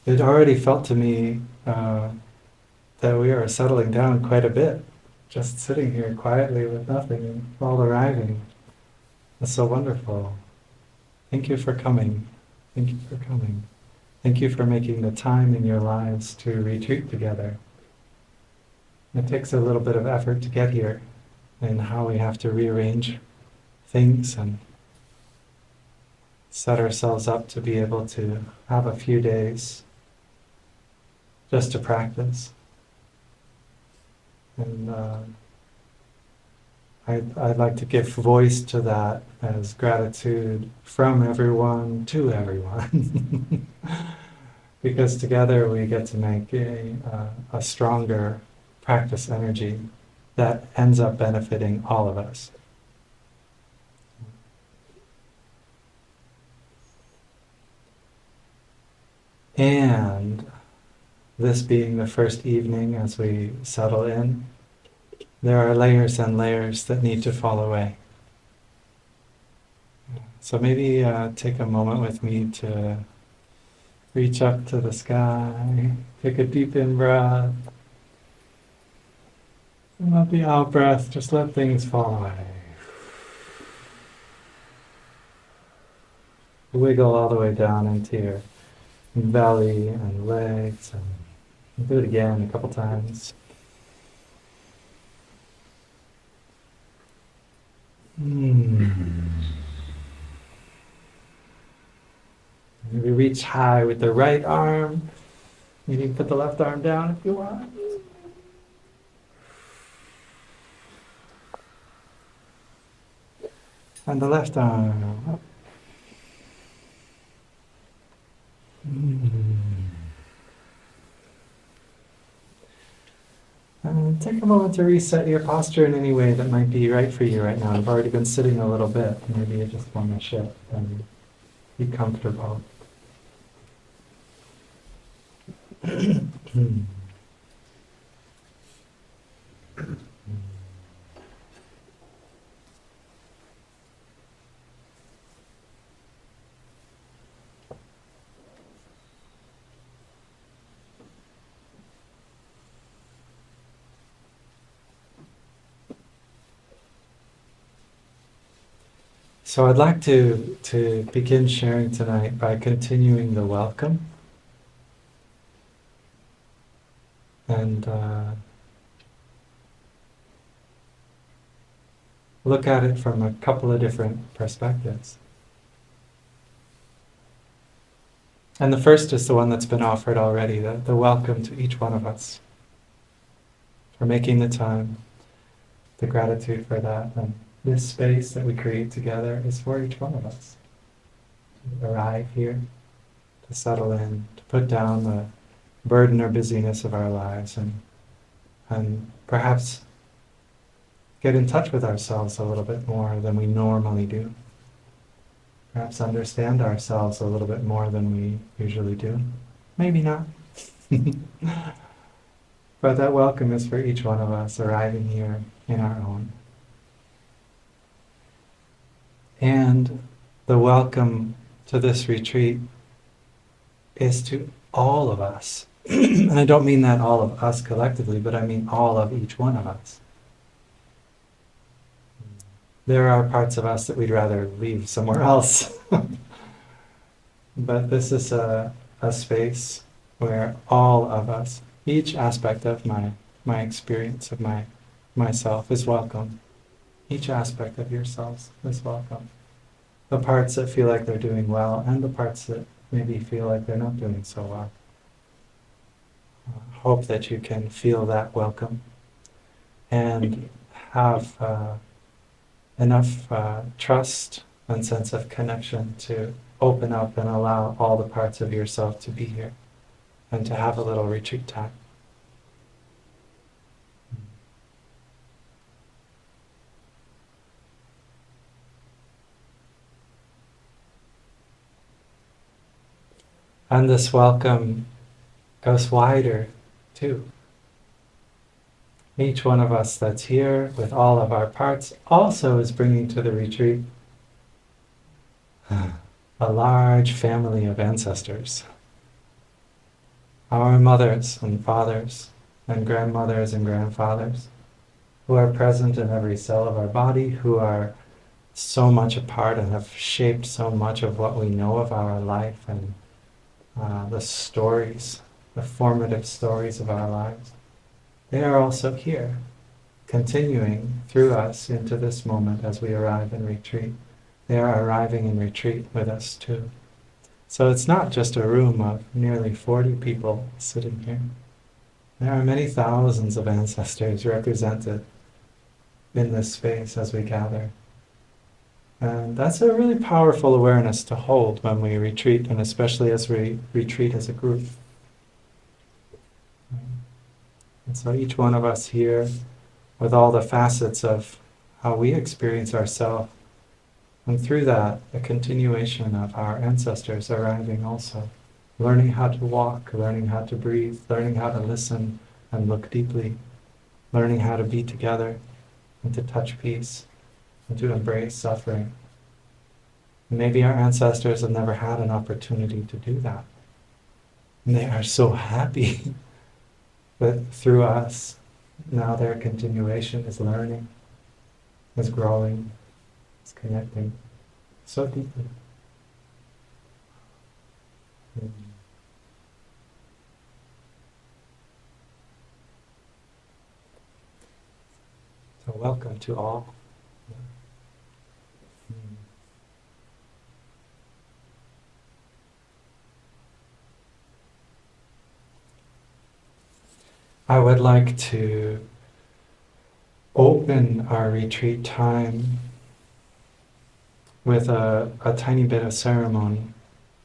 it already felt to me that we are settling down quite a bit, just sitting here quietly with nothing and all arriving. It's so wonderful. Thank you for coming. Thank you for coming. Thank you for making the time in your lives to retreat together. It takes a little bit of effort to get here, and how we have to rearrange things and set ourselves up to be able to have a few days just to practice. And I'd like to give voice to that as gratitude from everyone to everyone. Because together we get to make a stronger practice energy that ends up benefiting all of us. And this being the first evening as we settle in, there are layers and layers that need to fall away. So maybe take a moment with me to reach up to the sky, take a deep in-breath, and let the out-breath just let things fall away. Wiggle all the way down into your belly and legs, and do it again a couple times. Maybe reach high with the right arm. You can put the left arm down if you want. And the left arm up. And take a moment to reset your posture in any way that might be right for you right now. You've already been sitting a little bit. Maybe you just want to shift and be comfortable. So I'd like to begin sharing tonight by continuing the welcome. And look at it from a couple of different perspectives. And the first is the one that's been offered already, the welcome to each one of us, for making the time, the gratitude for that. And this space that we create together is for each one of us. To arrive here, to settle in, to put down the burden or busyness of our lives, and perhaps get in touch with ourselves a little bit more than we normally do. Perhaps understand ourselves a little bit more than we usually do. Maybe not. But that welcome is for each one of us arriving here in our own. And the welcome to this retreat is to all of us. And I don't mean that all of us collectively, but I mean all of each one of us. There are parts of us that we'd rather leave somewhere else. But this is a space where all of us, each aspect of my experience of myself is welcome. Each aspect of yourselves is welcome. The parts that feel like they're doing well and the parts that maybe feel like they're not doing so well. Hope that you can feel that welcome and have enough trust and sense of connection to open up and allow all the parts of yourself to be here and to have a little retreat time. And this welcome goes wider too. Each one of us that's here with all of our parts also is bringing to the retreat a large family of ancestors. our mothers and fathers and grandmothers and grandfathers who are present in every cell of our body, who are so much a part and have shaped so much of what we know of our life and the stories, the formative stories of our lives. They are also here, continuing through us into this moment as we arrive in retreat. They are arriving in retreat with us too. So it's not just a room of nearly 40 people sitting here. There are many thousands of ancestors represented in this space as we gather. And that's a really powerful awareness to hold when we retreat, and especially as we retreat as a group. And so each one of us here, with all the facets of how we experience ourselves, and through that, a continuation of our ancestors arriving also, learning how to walk, learning how to breathe, learning how to listen and look deeply, learning how to be together and to touch peace and to embrace suffering. Maybe our ancestors have never had an opportunity to do that. And they are so happy that through us, now their continuation is learning, is growing, is connecting so deeply. So welcome to all. I would like to open our retreat time with a tiny bit of ceremony.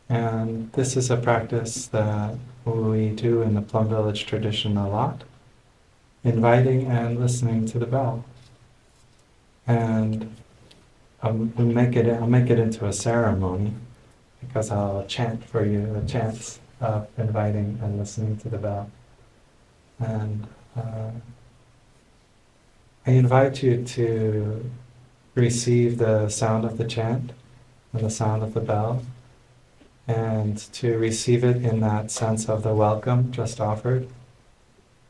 And this is a practice that we do in the Plum Village tradition a lot, inviting and listening to the bell. And I'll make it into a ceremony, because I'll chant for you the chants of inviting and listening to the bell. And I invite you to receive the sound of the chant and the sound of the bell, and to receive it in that sense of the welcome just offered.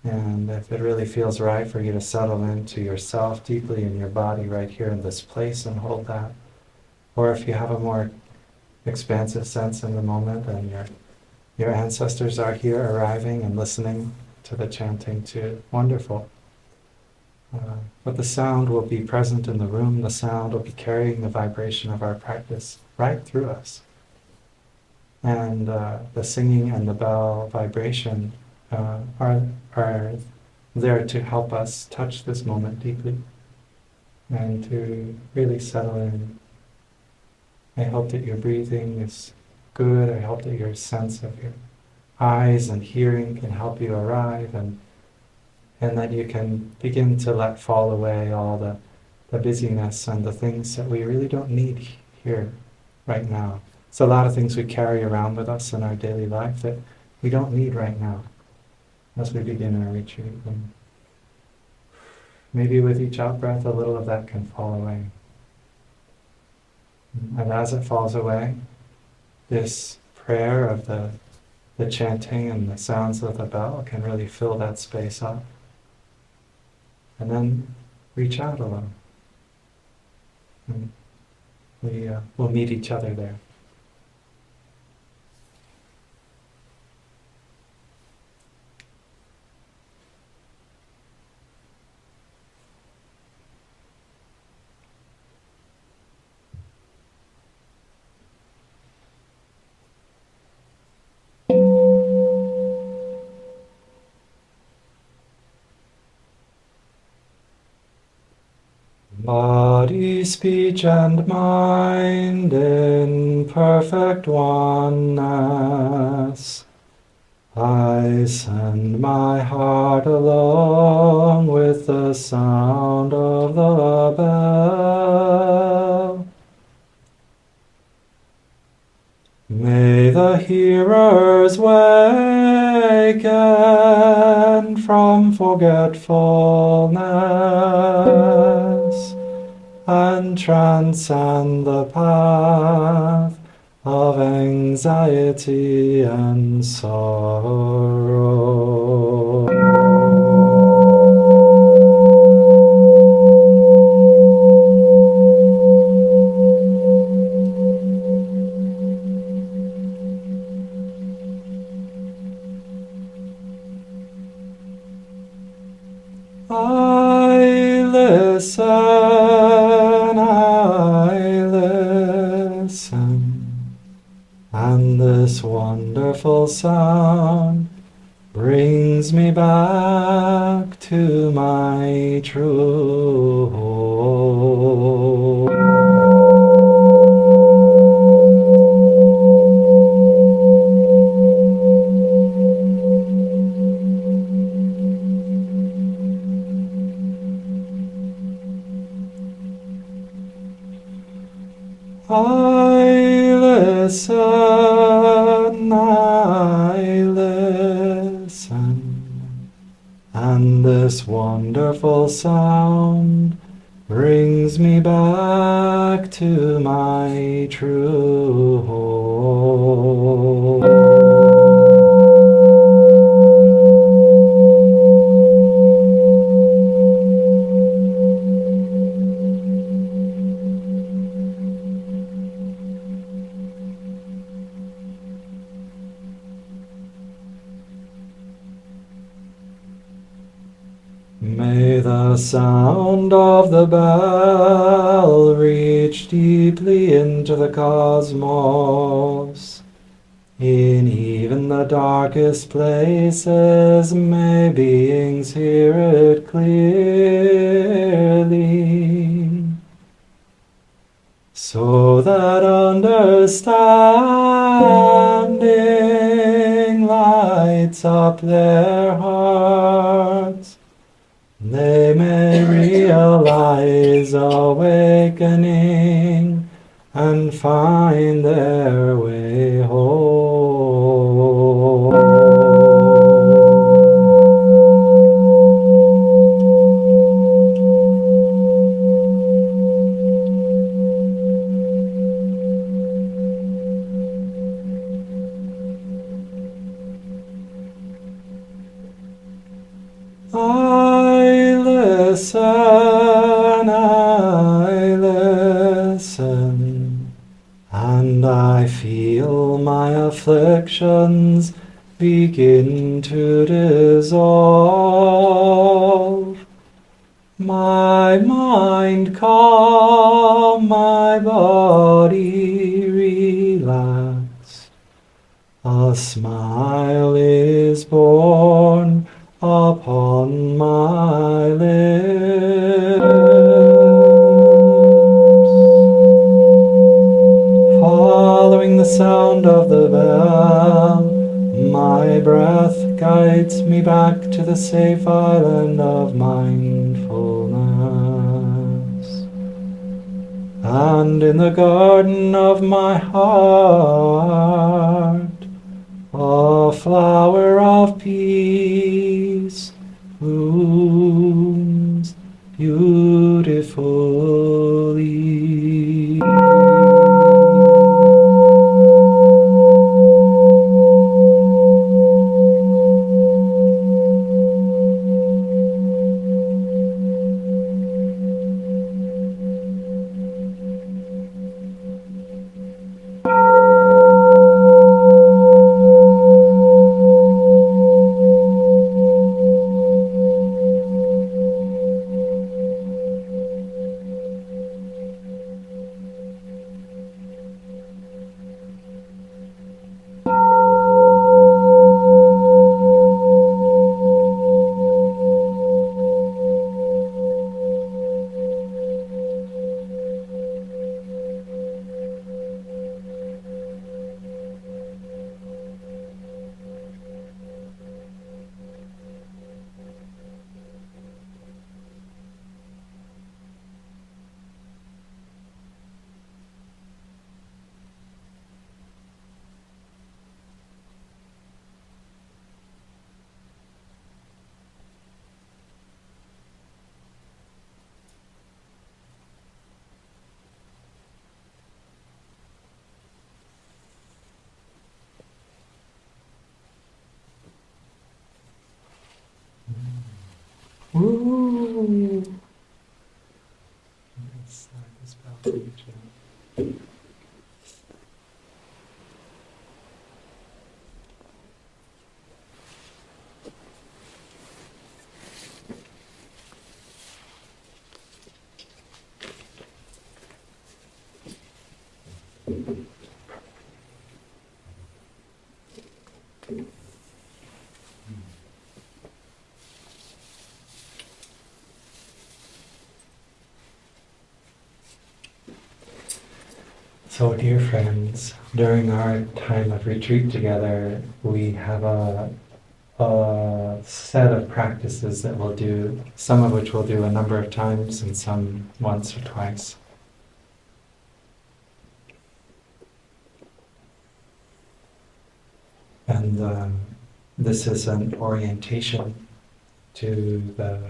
And if it really feels right for you to settle into yourself deeply in your body right here in this place and hold that. Or if you have a more expansive sense in the moment and your ancestors are here arriving and listening to the chanting too, wonderful. But the sound will be present in the room, the sound will be carrying the vibration of our practice right through us. And the singing and the bell vibration are there to help us touch this moment deeply and to really settle in. I hope that your breathing is good. I hope that your sense of your eyes and hearing can help you arrive, and that you can begin to let fall away all the busyness and the things that we really don't need here right now. It's a lot of things we carry around with us in our daily life that we don't need right now as we begin our retreat. And maybe with each out breath, a little of that can fall away. And as it falls away, this prayer of the chanting and the sounds of the bell can really fill that space up. And then reach out a little. And we'll meet each other there. Body, speech, and mind in perfect oneness. I send my heart along with the sound of the bell. May the hearers waken from forgetfulness and transcend the path of anxiety and sorrow. listen, and this wonderful sound brings me back to my true home. I listen, and this wonderful sound brings me back to my true home. May the sound of the bell reach deeply into the cosmos. In even the darkest places, may beings hear it clearly, so that understanding lights up their hearts. They may realize awakening and find their way home. I listen, and I feel my afflictions begin to dissolve. My mind calm, my body relax. A smile is born upon my lips. Following the sound of the bell, my breath guides me back to the safe island of mindfulness. And in the garden of my heart, a flower of peace blooms beautifully. Ooh. Let's slide this bell to each other. So, dear friends, during our time of retreat together, we have a set of practices that we'll do, some of which we'll do a number of times and some once or twice. And this is an orientation to the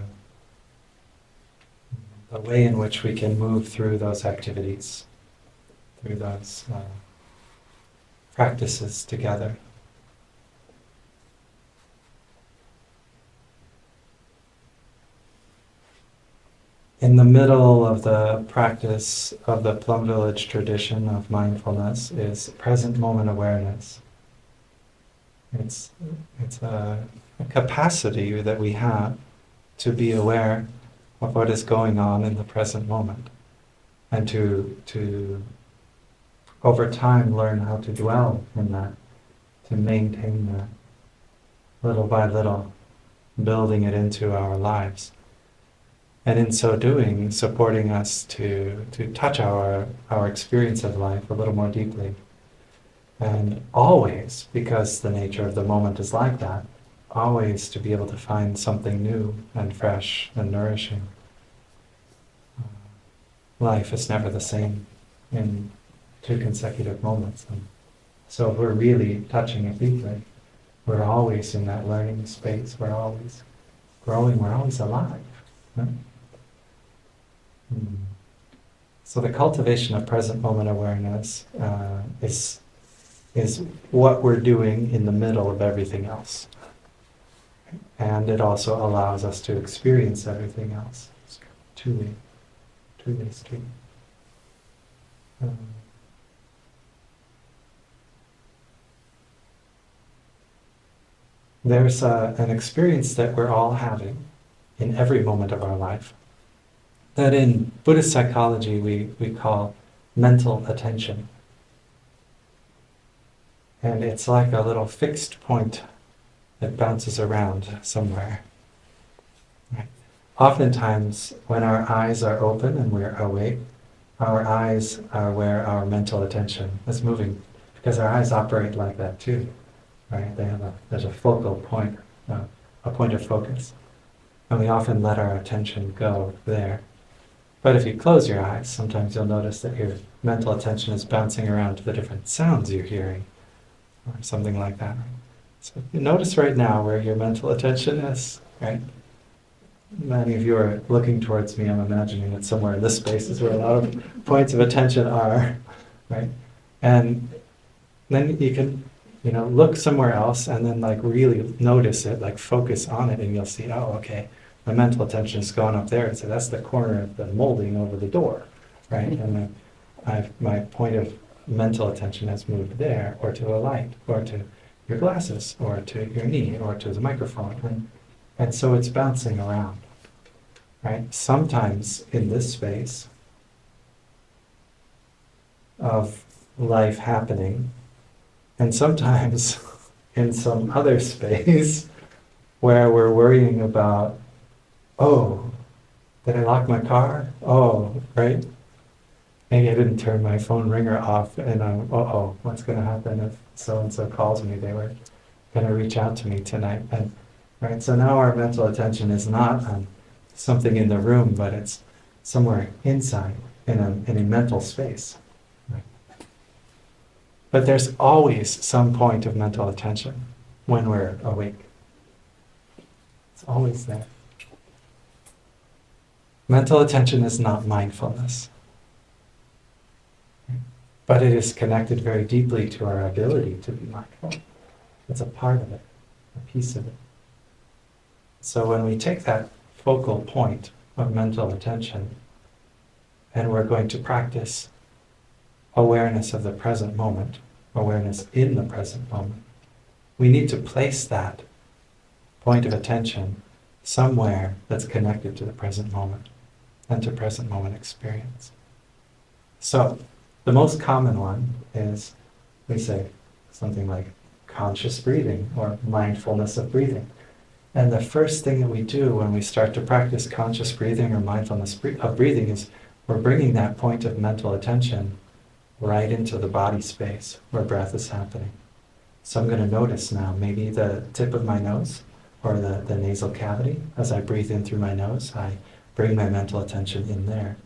way in which we can move through those activities, through those practices together. In the middle of the practice of the Plum Village tradition of mindfulness is present moment awareness. It's a capacity that we have to be aware of what is going on in the present moment, and to over time learn how to dwell in that, to maintain that, little by little, building it into our lives. And in so doing, supporting us to touch our experience of life a little more deeply. And always, because the nature of the moment is like that, always to be able to find something new and fresh and nourishing. Life is never the same in 2 consecutive moments. And so if we're really touching it deeply, we're always in that learning space, we're always growing, we're always alive. Right? So the cultivation of present moment awareness is what we're doing in the middle of everything else. And it also allows us to experience everything else. It's two-way street. There's an experience that we're all having in every moment of our life that in Buddhist psychology we call mental attention. And it's like a little fixed point that bounces around somewhere. Right. Oftentimes, when our eyes are open and we're awake, our eyes are where our mental attention is moving, because our eyes operate like that too. Right? There's a focal point, a point of focus, and we often let our attention go there. But if you close your eyes, sometimes you'll notice that your mental attention is bouncing around to the different sounds you're hearing, or something like that. So you notice right now where your mental attention is, right? Many of you are looking towards me. I'm imagining that somewhere in this space is where a lot of points of attention are, right? And then you can, look somewhere else and then like really notice it, like focus on it, and you'll see, oh, okay, my mental attention is going up there, and so that's the corner of the molding over the door, right? And my point of mental attention has moved there, or to a light, or to your glasses, or to your knee, or to the microphone, and so it's bouncing around, right? Sometimes in this space of life happening, and sometimes in some other space where we're worrying about, oh, did I lock my car? Oh, right? Maybe I didn't turn my phone ringer off, and what's going to happen if so-and-so calls me? They were going to reach out to me tonight. And right, so now our mental attention is not on something in the room, but it's somewhere inside, in a mental space. Right? But there's always some point of mental attention when we're awake. It's always there. Mental attention is not mindfulness, but it is connected very deeply to our ability to be mindful. It's a part of it, a piece of it. So when we take that focal point of mental attention and we're going to practice awareness of the present moment, awareness in the present moment, we need to place that point of attention somewhere that's connected to the present moment and to present moment experience. So, The most common one is, we say something like conscious breathing or mindfulness of breathing. And the first thing that we do when we start to practice conscious breathing or mindfulness of breathing is we're bringing that point of mental attention right into the body space where breath is happening. So I'm going to notice now maybe the tip of my nose or the nasal cavity. As I breathe in through my nose, I bring my mental attention in there.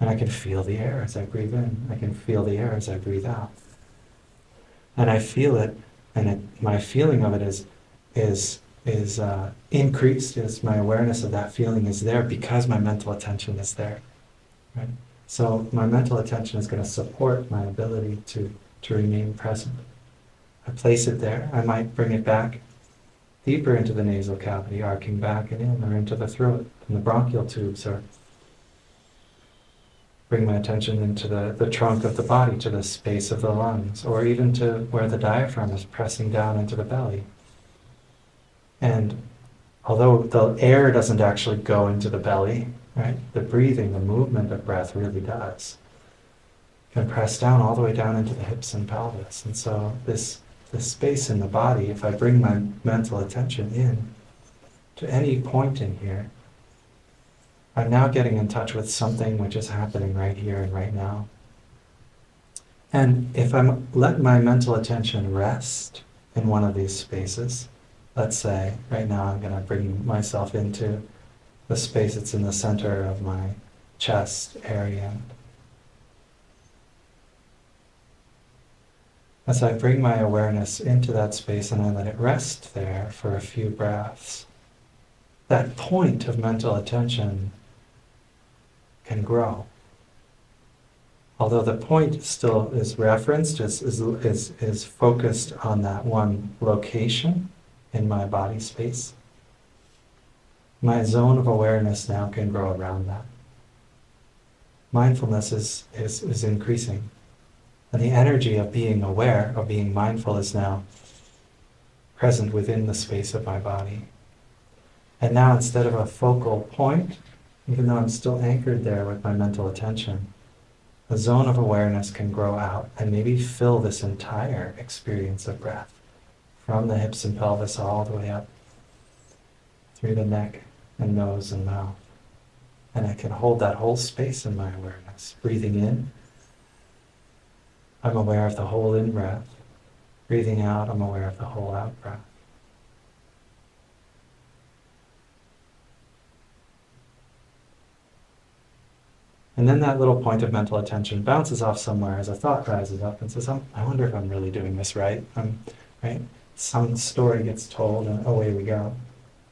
And I can feel the air as I breathe in. I can feel the air as I breathe out. And I feel it, and my feeling of it is increased, is my awareness of that feeling is there because my mental attention is there. Right? So my mental attention is going to support my ability to remain present. I place it there. I might bring it back deeper into the nasal cavity, arcing back and in, or into the throat and the bronchial tubes, or bring my attention into the trunk of the body, to the space of the lungs, or even to where the diaphragm is pressing down into the belly. And although the air doesn't actually go into the belly, right, the breathing, the movement of breath really does. Can press down all the way down into the hips and pelvis. And so this space in the body, if I bring my mental attention in to any point in here, I'm now getting in touch with something which is happening right here and right now. And if I'm let my mental attention rest in one of these spaces, let's say right now I'm going to bring myself into the space that's in the center of my chest area. As I bring my awareness into that space and I let it rest there for a few breaths, that point of mental attention can grow. Although the point still is referenced, is focused on that one location in my body space, my zone of awareness now can grow around that. Mindfulness is increasing. And the energy of being aware, of being mindful, is now present within the space of my body. And now instead of a focal point, even though I'm still anchored there with my mental attention, the zone of awareness can grow out and maybe fill this entire experience of breath, from the hips and pelvis all the way up through the neck and nose and mouth. And I can hold that whole space in my awareness. Breathing in, I'm aware of the whole in-breath. Breathing out, I'm aware of the whole out-breath. And then that little point of mental attention bounces off somewhere as a thought rises up and says, I wonder if I'm really doing this right. Right? Some story gets told and away we go.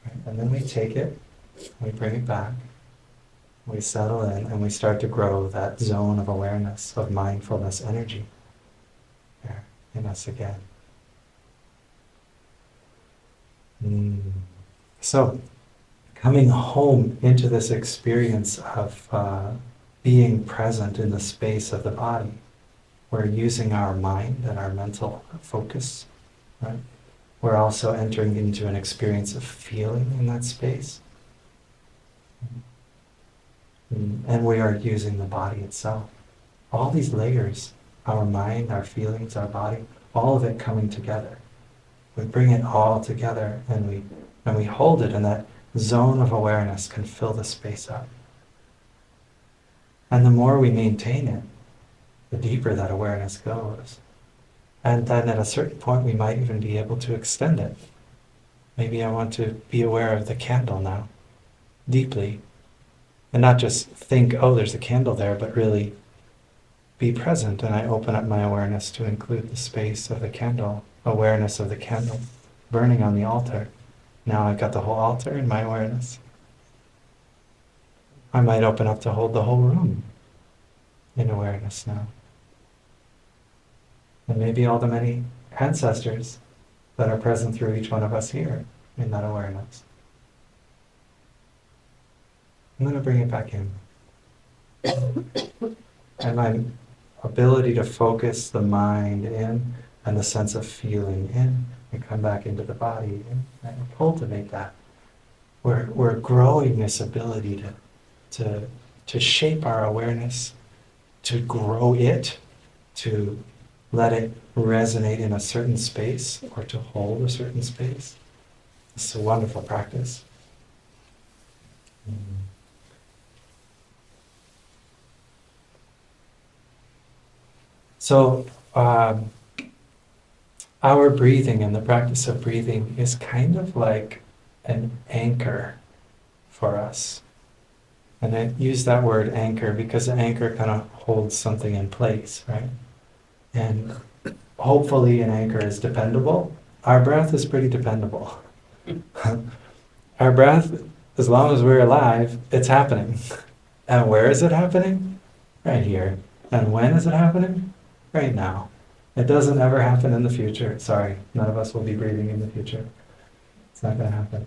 Right? And then we take it, we bring it back, we settle in, and we start to grow that zone of awareness, of mindfulness energy there in us again. So, coming home into this experience of being present in the space of the body, we're using our mind and our mental focus, right? We're also entering into an experience of feeling in that space. And we are using the body itself. All these layers, our mind, our feelings, our body, all of it coming together. We bring it all together and we hold it, and that zone of awareness can fill the space up. And the more we maintain it, the deeper that awareness goes. And then at a certain point we might even be able to extend it. Maybe I want to be aware of the candle now, deeply. And not just think, oh, there's a candle there, but really be present. And I open up my awareness to include the space of the candle, awareness of the candle burning on the altar. Now I've got the whole altar in my awareness. I might open up to hold the whole room in awareness now. And maybe all the many ancestors that are present through each one of us here in that awareness. I'm going to bring it back in. And my ability to focus the mind in and the sense of feeling in and come back into the body and cultivate that. We're growing this ability to shape our awareness to grow it, to let it resonate in a certain space or to hold a certain space. It's a wonderful practice. So, our breathing and the practice of breathing is kind of like an anchor for us. And I use that word anchor because an anchor kind of holds something in place, right? And hopefully an anchor is dependable. Our breath is pretty dependable. Our breath, as long as we're alive, it's happening. And where is it happening? Right here. And when is it happening? Right now. It doesn't ever happen in the future. Sorry, none of us will be breathing in the future. It's not going to happen.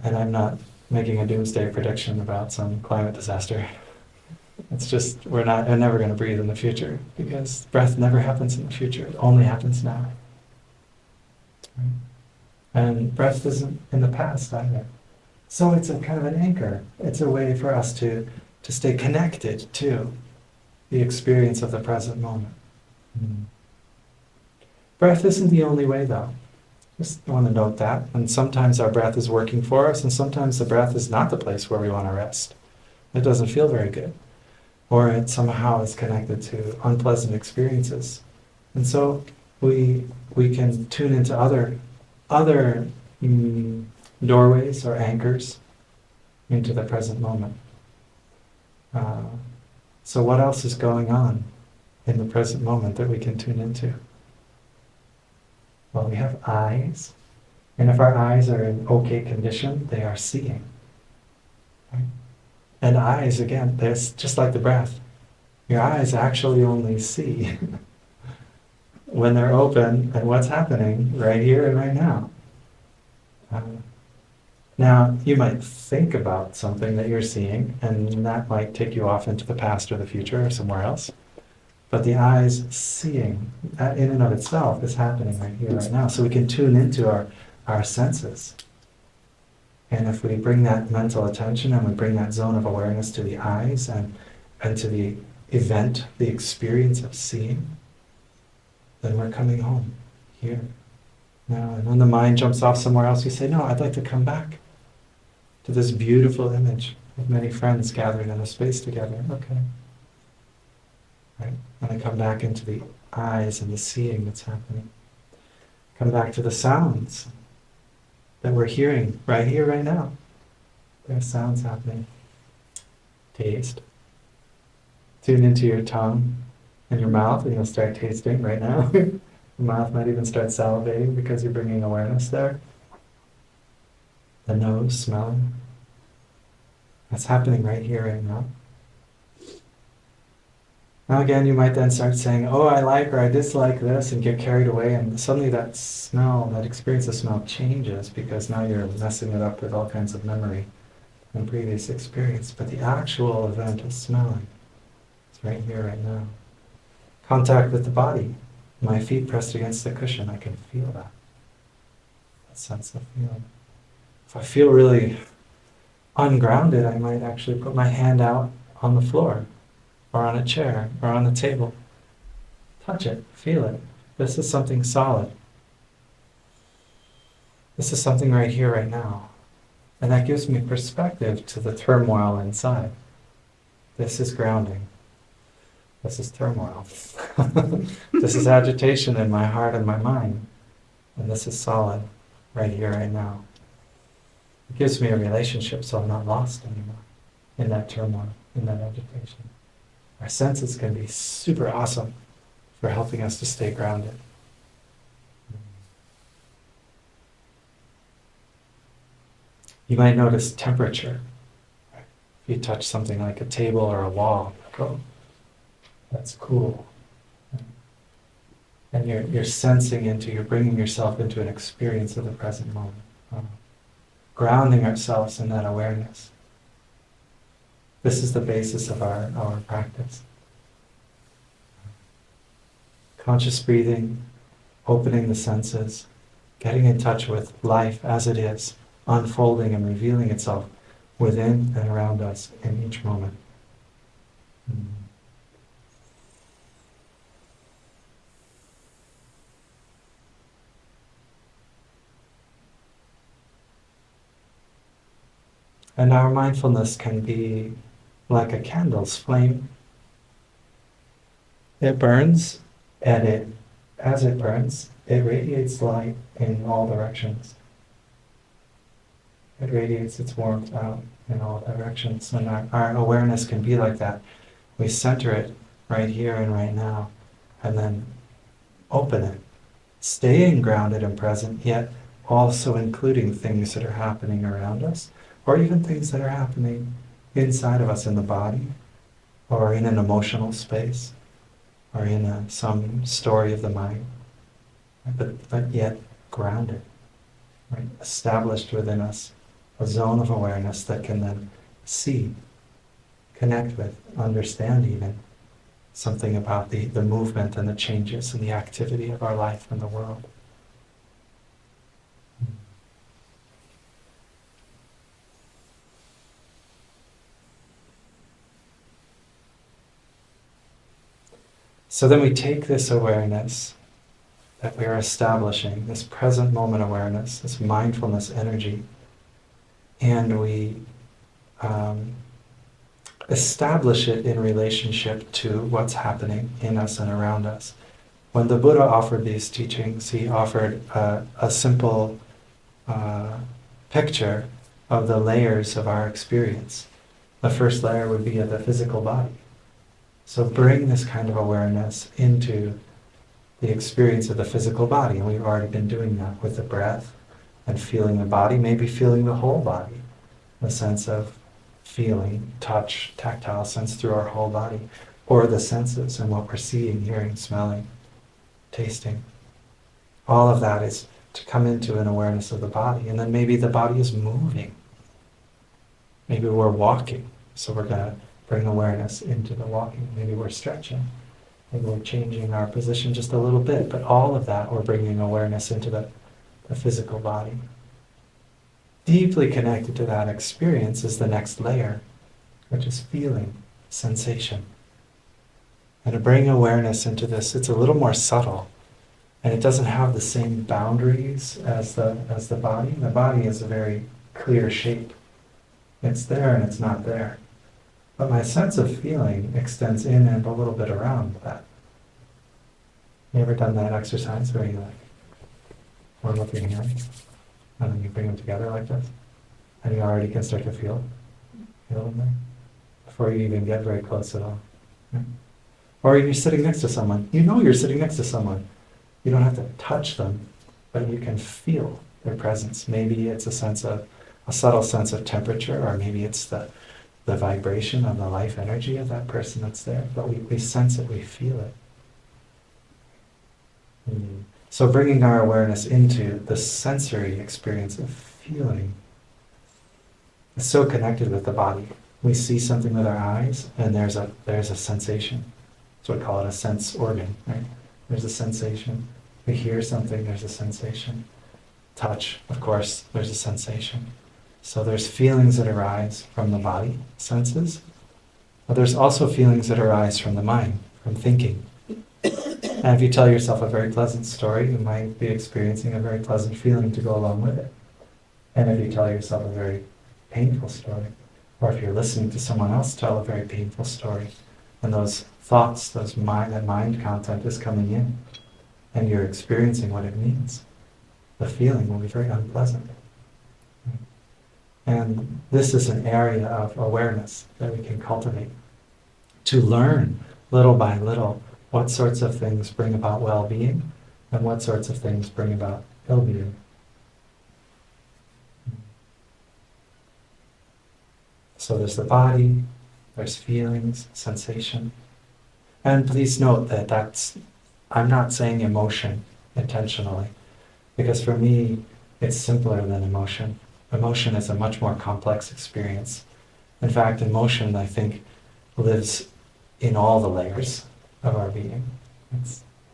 And I'm not making a doomsday prediction about some climate disaster. It's just, we're never going to breathe in the future because breath never happens in the future. It only happens now. Right? And breath isn't in the past either. So it's a kind of an anchor. It's a way for us to stay connected to the experience of the present moment. Breath isn't the only way though. Just want to note that. And sometimes our breath is working for us, and sometimes the breath is not the place where we want to rest. It doesn't feel very good. Or it somehow is connected to unpleasant experiences. And so we can tune into other doorways or anchors into the present moment. So what else is going on in the present moment that we can tune into? Well, we have eyes, and if our eyes are in okay condition, they are seeing. Right? And eyes, again, they're just like the breath. Your eyes actually only see when they're open and what's happening right here and right now. Now, you might think about something that you're seeing, and that might take you off into the past or the future or somewhere else. But the eyes seeing, that in and of itself is happening right here, right now. So we can tune into our senses. And if we bring that mental attention and we bring that zone of awareness to the eyes and to the event, the experience of seeing, then we're coming home here. Now, and when the mind jumps off somewhere else, you say, no, I'd like to come back to this beautiful image of many friends gathered in a space together. Okay. Right? And I come back into the eyes and the seeing that's happening. Come back to the sounds that we're hearing right here, right now. There's sounds happening. Taste. Tune into your tongue and your mouth, and you'll start tasting right now. Your mouth might even start salivating because you're bringing awareness there. The nose, smelling. That's happening right here, right now. Now again, you might then start saying, oh, I like or I dislike this, and get carried away, and suddenly that smell, that experience of smell changes because now you're messing it up with all kinds of memory and previous experience. But the actual event of smelling is right here, right now. Contact with the body. My feet pressed against the cushion, I can feel that. That sense of feeling. If I feel really ungrounded, I might actually put my hand out on the floor, or on a chair, or on the table. Touch it, feel it. This is something solid. This is something right here, right now. And that gives me perspective to the turmoil inside. This is grounding. This is turmoil. This is agitation in my heart and my mind. And this is solid, right here, right now. It gives me a relationship so I'm not lost anymore in that turmoil, in that agitation. Our senses can be super awesome for helping us to stay grounded. You might notice temperature. If you touch something like a table or a wall, like, oh, that's cool. And you're sensing into, you're bringing yourself into an experience of the present moment. Grounding ourselves in that awareness. This is the basis of our practice. Conscious breathing, opening the senses, getting in touch with life as it is, unfolding and revealing itself within and around us in each moment. And our mindfulness can be like a candle's flame. It burns, and as it burns, it radiates light in all directions. It radiates its warmth out in all directions. And our awareness can be like that. We center it right here and right now, and then open it, staying grounded and present, yet also including things that are happening around us, or even things that are happening inside of us in the body, or in an emotional space, or in some story of the mind, but yet grounded, right? Established within us a zone of awareness that can then see, connect with, understand even something about the movement and the changes and the activity of our life and the world. So then we take this awareness that we are establishing, this present moment awareness, this mindfulness energy, and we establish it in relationship to what's happening in us and around us. When the Buddha offered these teachings, he offered a simple picture of the layers of our experience. The first layer would be of the physical body. So bring this kind of awareness into the experience of the physical body. And we've already been doing that with the breath and feeling the body, maybe feeling the whole body, the sense of feeling, touch, tactile sense through our whole body, or the senses and what we're seeing, hearing, smelling, tasting. All of that is to come into an awareness of the body. And then maybe the body is moving. Maybe we're walking, so we're going to bring awareness into the walking. Maybe we're stretching. Maybe we're changing our position just a little bit, but all of that we're bringing awareness into the physical body. Deeply connected to that experience is the next layer, which is feeling, sensation. And to bring awareness into this, it's a little more subtle, and it doesn't have the same boundaries as the body. The body is a very clear shape. It's there and it's not there. But my sense of feeling extends in and a little bit around that. You ever done that exercise where you we're looking here, and then you bring them together like this, and you already can start to feel them there, before you even get very close at all. Right? Or you're sitting next to someone. You know you're sitting next to someone. You don't have to touch them, but you can feel their presence. Maybe it's a subtle sense of temperature, or maybe it's the vibration of the life energy of that person that's there, but we sense it, we feel it. So bringing our awareness into the sensory experience of feeling is so connected with the body. We see something with our eyes, and there's a sensation. So we call it a sense organ, right? There's a sensation. We hear something, there's a sensation. Touch, of course, there's a sensation. So there's feelings that arise from the body senses, but there's also feelings that arise from the mind, from thinking. And if you tell yourself a very pleasant story, you might be experiencing a very pleasant feeling to go along with it. And if you tell yourself a very painful story, or if you're listening to someone else tell a very painful story, and those thoughts, that mind content is coming in, and you're experiencing what it means, the feeling will be very unpleasant. And this is an area of awareness that we can cultivate to learn little by little what sorts of things bring about well-being and what sorts of things bring about ill-being. So there's the body, there's feelings, sensation. And please note that I'm not saying emotion intentionally, because for me, it's simpler than emotion. Emotion is a much more complex experience. In fact, emotion, I think, lives in all the layers of our being.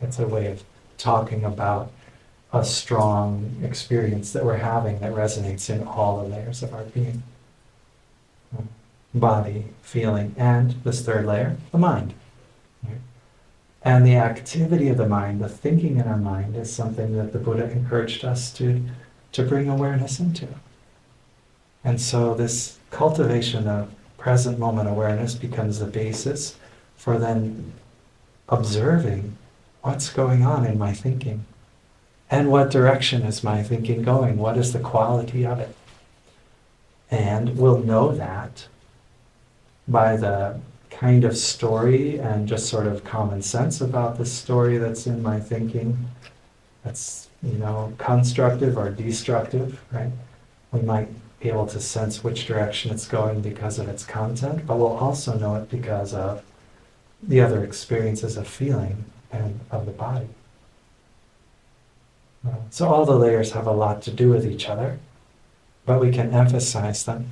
It's a way of talking about a strong experience that we're having that resonates in all the layers of our being. Body, feeling, and this third layer, the mind. Right? And the activity of the mind, the thinking in our mind, is something that the Buddha encouraged us to bring awareness into. And so this cultivation of present moment awareness becomes the basis for then observing what's going on in my thinking and what direction is my thinking going, what is the quality of it. And we'll know that by the kind of story and just sort of common sense about the story that's in my thinking, that's, constructive or destructive, right? We might be able to sense which direction it's going because of its content, but we'll also know it because of the other experiences of feeling and of the body. So all the layers have a lot to do with each other, but we can emphasize them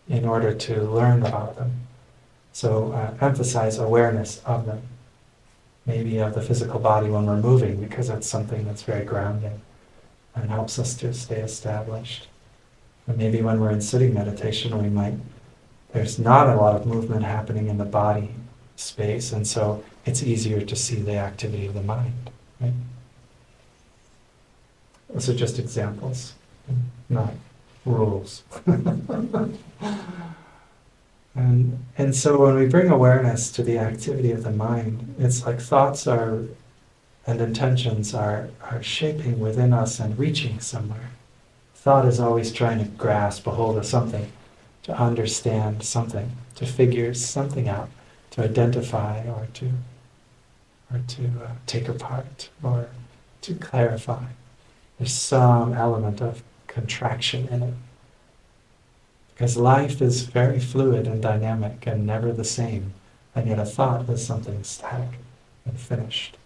in order to learn about them. So emphasize awareness of them, maybe of the physical body when we're moving, because that's something that's very grounding and helps us to stay established. And maybe when we're in sitting meditation, there's not a lot of movement happening in the body space, and so it's easier to see the activity of the mind. Right? Those are just examples, not rules. And so when we bring awareness to the activity of the mind, it's like thoughts and intentions are shaping within us and reaching somewhere. Thought is always trying to grasp a hold of something, to understand something, to figure something out, to identify or to take apart or to clarify. There's some element of contraction in it. Because life is very fluid and dynamic and never the same. And yet a thought is something static and finished.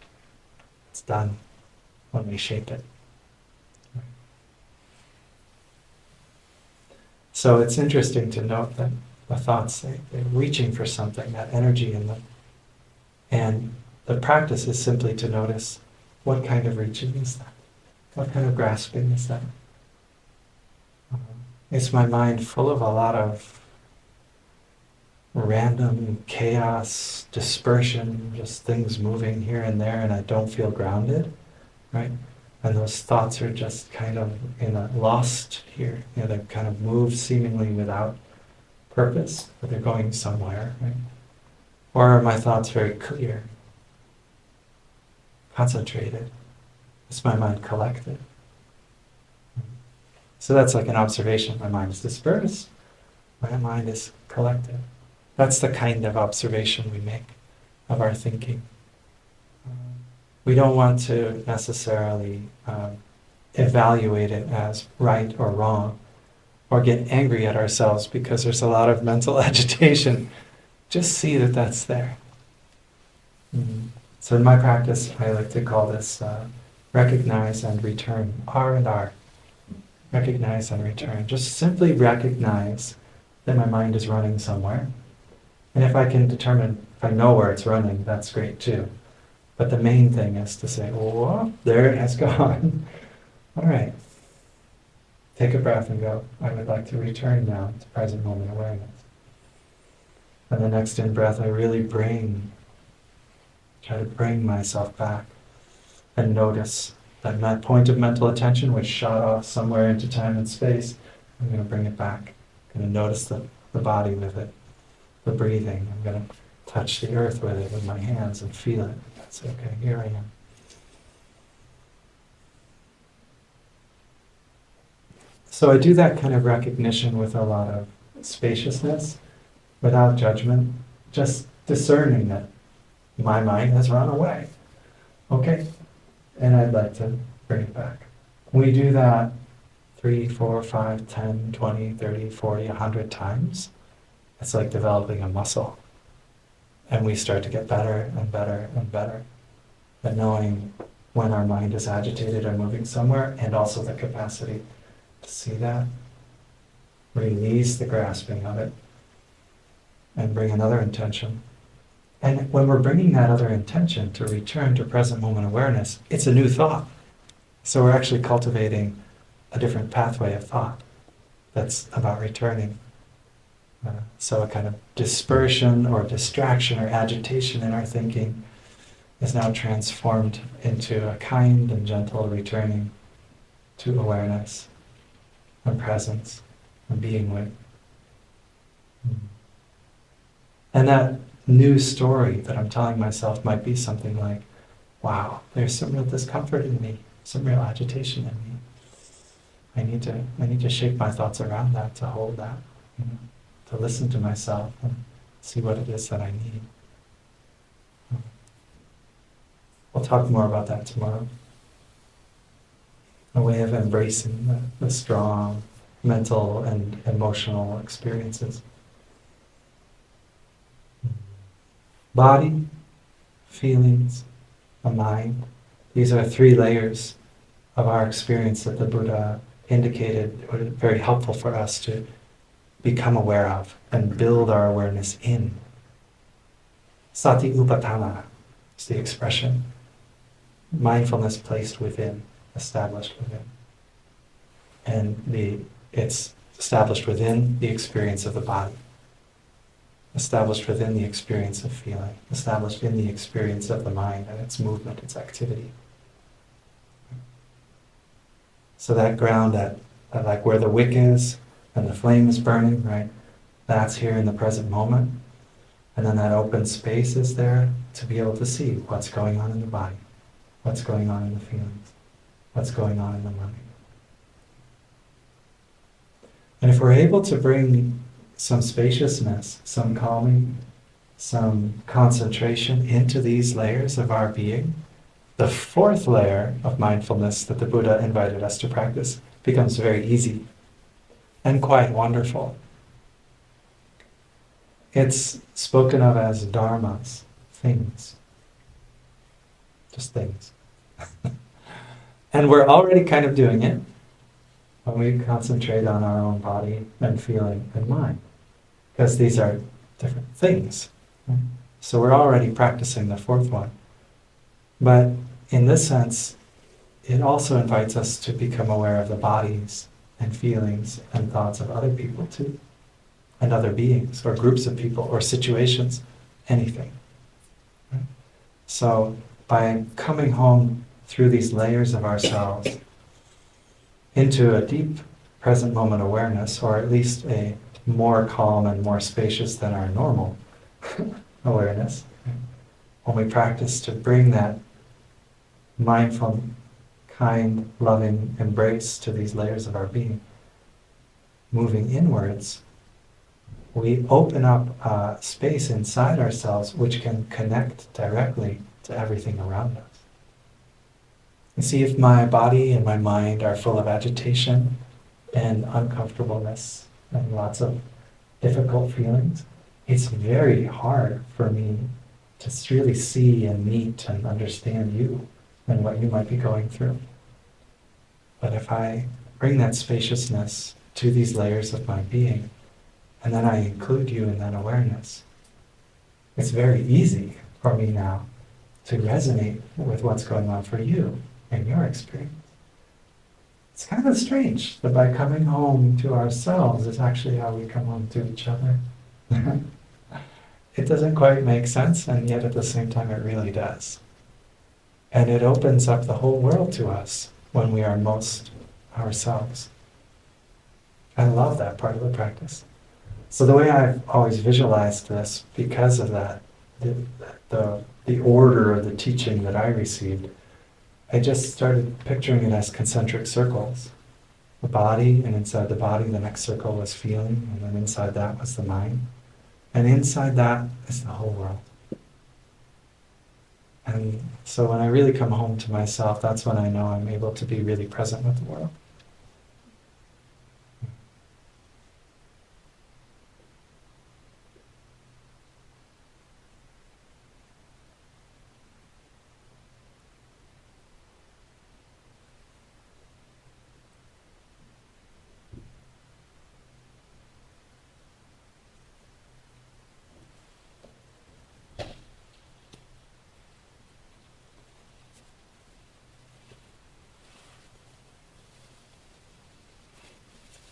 It's done when we shape it. So it's interesting to note that the thoughts, they're reaching for something, that energy in them. And the practice is simply to notice, what kind of reaching is that? What kind of grasping is that? Is my mind full of a lot of random chaos, dispersion, just things moving here and there, and I don't feel grounded, right? And those thoughts are just kind of lost here. They kind of move seemingly without purpose, but they're going somewhere, right? Or are my thoughts very clear, concentrated? Is my mind collected? So that's like an observation. My mind is dispersed. My mind is collected. That's the kind of observation we make of our thinking. We don't want to necessarily evaluate it as right or wrong, or get angry at ourselves because there's a lot of mental agitation. Just see that that's there. Mm-hmm. So in my practice, I like to call this recognize and return, R and R. Recognize and return. Just simply recognize that my mind is running somewhere. And if I can determine, if I know where it's running, that's great too. But the main thing is to say, oh, there it has gone. All right. Take a breath and go, I would like to return now to present moment awareness. And the next in-breath, I really try to bring myself back and notice that point of mental attention which shot off somewhere into time and space. I'm going to bring it back. I'm going to notice the body with it, the breathing. I'm going to touch the earth with it with my hands and feel it. That's okay, here I am. So I do that kind of recognition with a lot of spaciousness, without judgment, just discerning that my mind has run away. Okay, and I'd like to bring it back. We do that 3, 4, 5, 10, 20, 30, 40, 100 times. It's like developing a muscle. And we start to get better and better and better at knowing when our mind is agitated or moving somewhere, and also the capacity to see that, release the grasping of it, and bring another intention. And when we're bringing that other intention to return to present moment awareness, it's a new thought. So we're actually cultivating a different pathway of thought that's about returning. So a kind of dispersion or distraction or agitation in our thinking is now transformed into a kind and gentle returning to awareness and presence and being with. And that new story that I'm telling myself might be something like, wow, there's some real discomfort in me, some real agitation in me. I need to shape my thoughts around that, to hold that, you know, to listen to myself and see what it is that I need. We'll talk more about that tomorrow. A way of embracing the strong mental and emotional experiences. Body, feelings, a mind. These are three layers of our experience that the Buddha indicated were very helpful for us to become aware of and build our awareness in. Sati upatana is the expression. Mindfulness placed within, established within. And it's established within the experience of the body, established within the experience of feeling, established in the experience of the mind and its movement, its activity. So that ground, that like where the wick is and the flame is burning, right? That's here in the present moment. And then that open space is there to be able to see what's going on in the body, what's going on in the feelings, what's going on in the mind. And if we're able to bring some spaciousness, some calming, some concentration into these layers of our being, the fourth layer of mindfulness that the Buddha invited us to practice becomes very easy and quite wonderful. It's spoken of as dharmas, things. Just things. And we're already kind of doing it when we concentrate on our own body and feeling and mind, because these are different things. So we're already practicing the fourth one. But in this sense, it also invites us to become aware of the bodies and feelings and thoughts of other people too, and other beings or groups of people or situations, anything. Right? So by coming home through these layers of ourselves into a deep present moment awareness, or at least a more calm and more spacious than our normal awareness, when we practice to bring that mindful, kind, loving embrace to these layers of our being, moving inwards, we open up a space inside ourselves which can connect directly to everything around us. You see, if my body and my mind are full of agitation and uncomfortableness and lots of difficult feelings, it's very hard for me to really see and meet and understand you and what you might be going through. But if I bring that spaciousness to these layers of my being, and then I include you in that awareness, it's very easy for me now to resonate with what's going on for you in your experience. It's kind of strange that by coming home to ourselves is actually how we come home to each other. It doesn't quite make sense, and yet at the same time it really does. And it opens up the whole world to us when we are most ourselves. I love that part of the practice. So the way I've always visualized this, because of that, the order of the teaching that I received, I just started picturing it as concentric circles. The body, and inside the body, the next circle was feeling, and then inside that was the mind. And inside that is the whole world. And so when I really come home to myself, that's when I know I'm able to be really present with the world.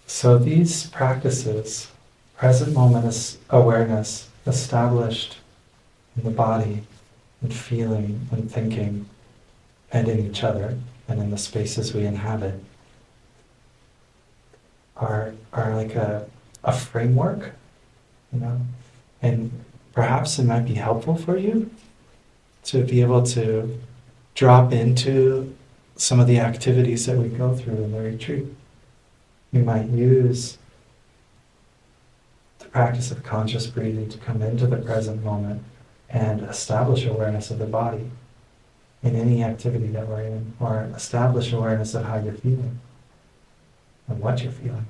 So these practices, present moment awareness established in the body, and feeling and thinking, and in each other, and in the spaces we inhabit, are like a framework, you know, and perhaps it might be helpful for you to be able to drop into some of the activities that we go through in the retreat. You might use the practice of conscious breathing to come into the present moment and establish awareness of the body in any activity that we're in, or establish awareness of how you're feeling and what you're feeling,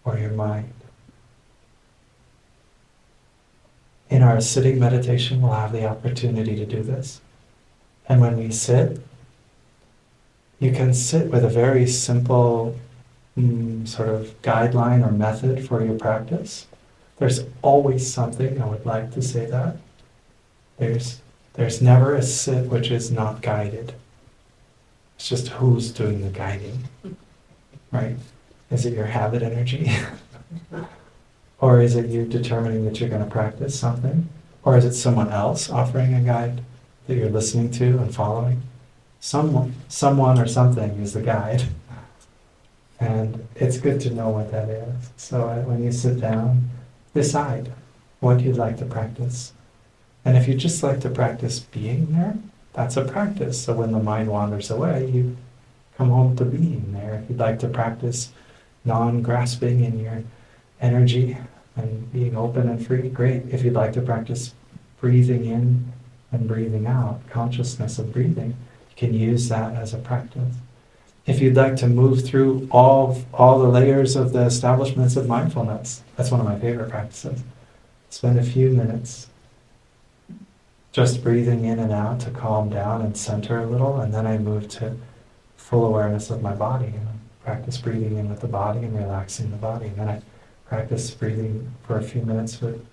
or your mind. In our sitting meditation, we'll have the opportunity to do this. And when we sit, you can sit with a very simple sort of guideline or method for your practice. There's always something, I would like to say that. There's never a sit which is not guided. It's just who's doing the guiding, right? Is it your habit energy? Or is it you determining that you're going to practice something? Or is it someone else offering a guide that you're listening to and following? Someone or something is the guide. And it's good to know what that is. So when you sit down, decide what you'd like to practice. And if you just like to practice being there, that's a practice. So when the mind wanders away, you come home to being there. If you'd like to practice non-grasping in your energy and being open and free, great. If you'd like to practice breathing in and breathing out, consciousness of breathing, you can use that as a practice. If you'd like to move through all the layers of the establishments of mindfulness, that's one of my favorite practices. Spend a few minutes just breathing in and out to calm down and center a little, and then I move to full awareness of my body. And I practice breathing in with the body and relaxing the body. And then I practice breathing for a few minutes with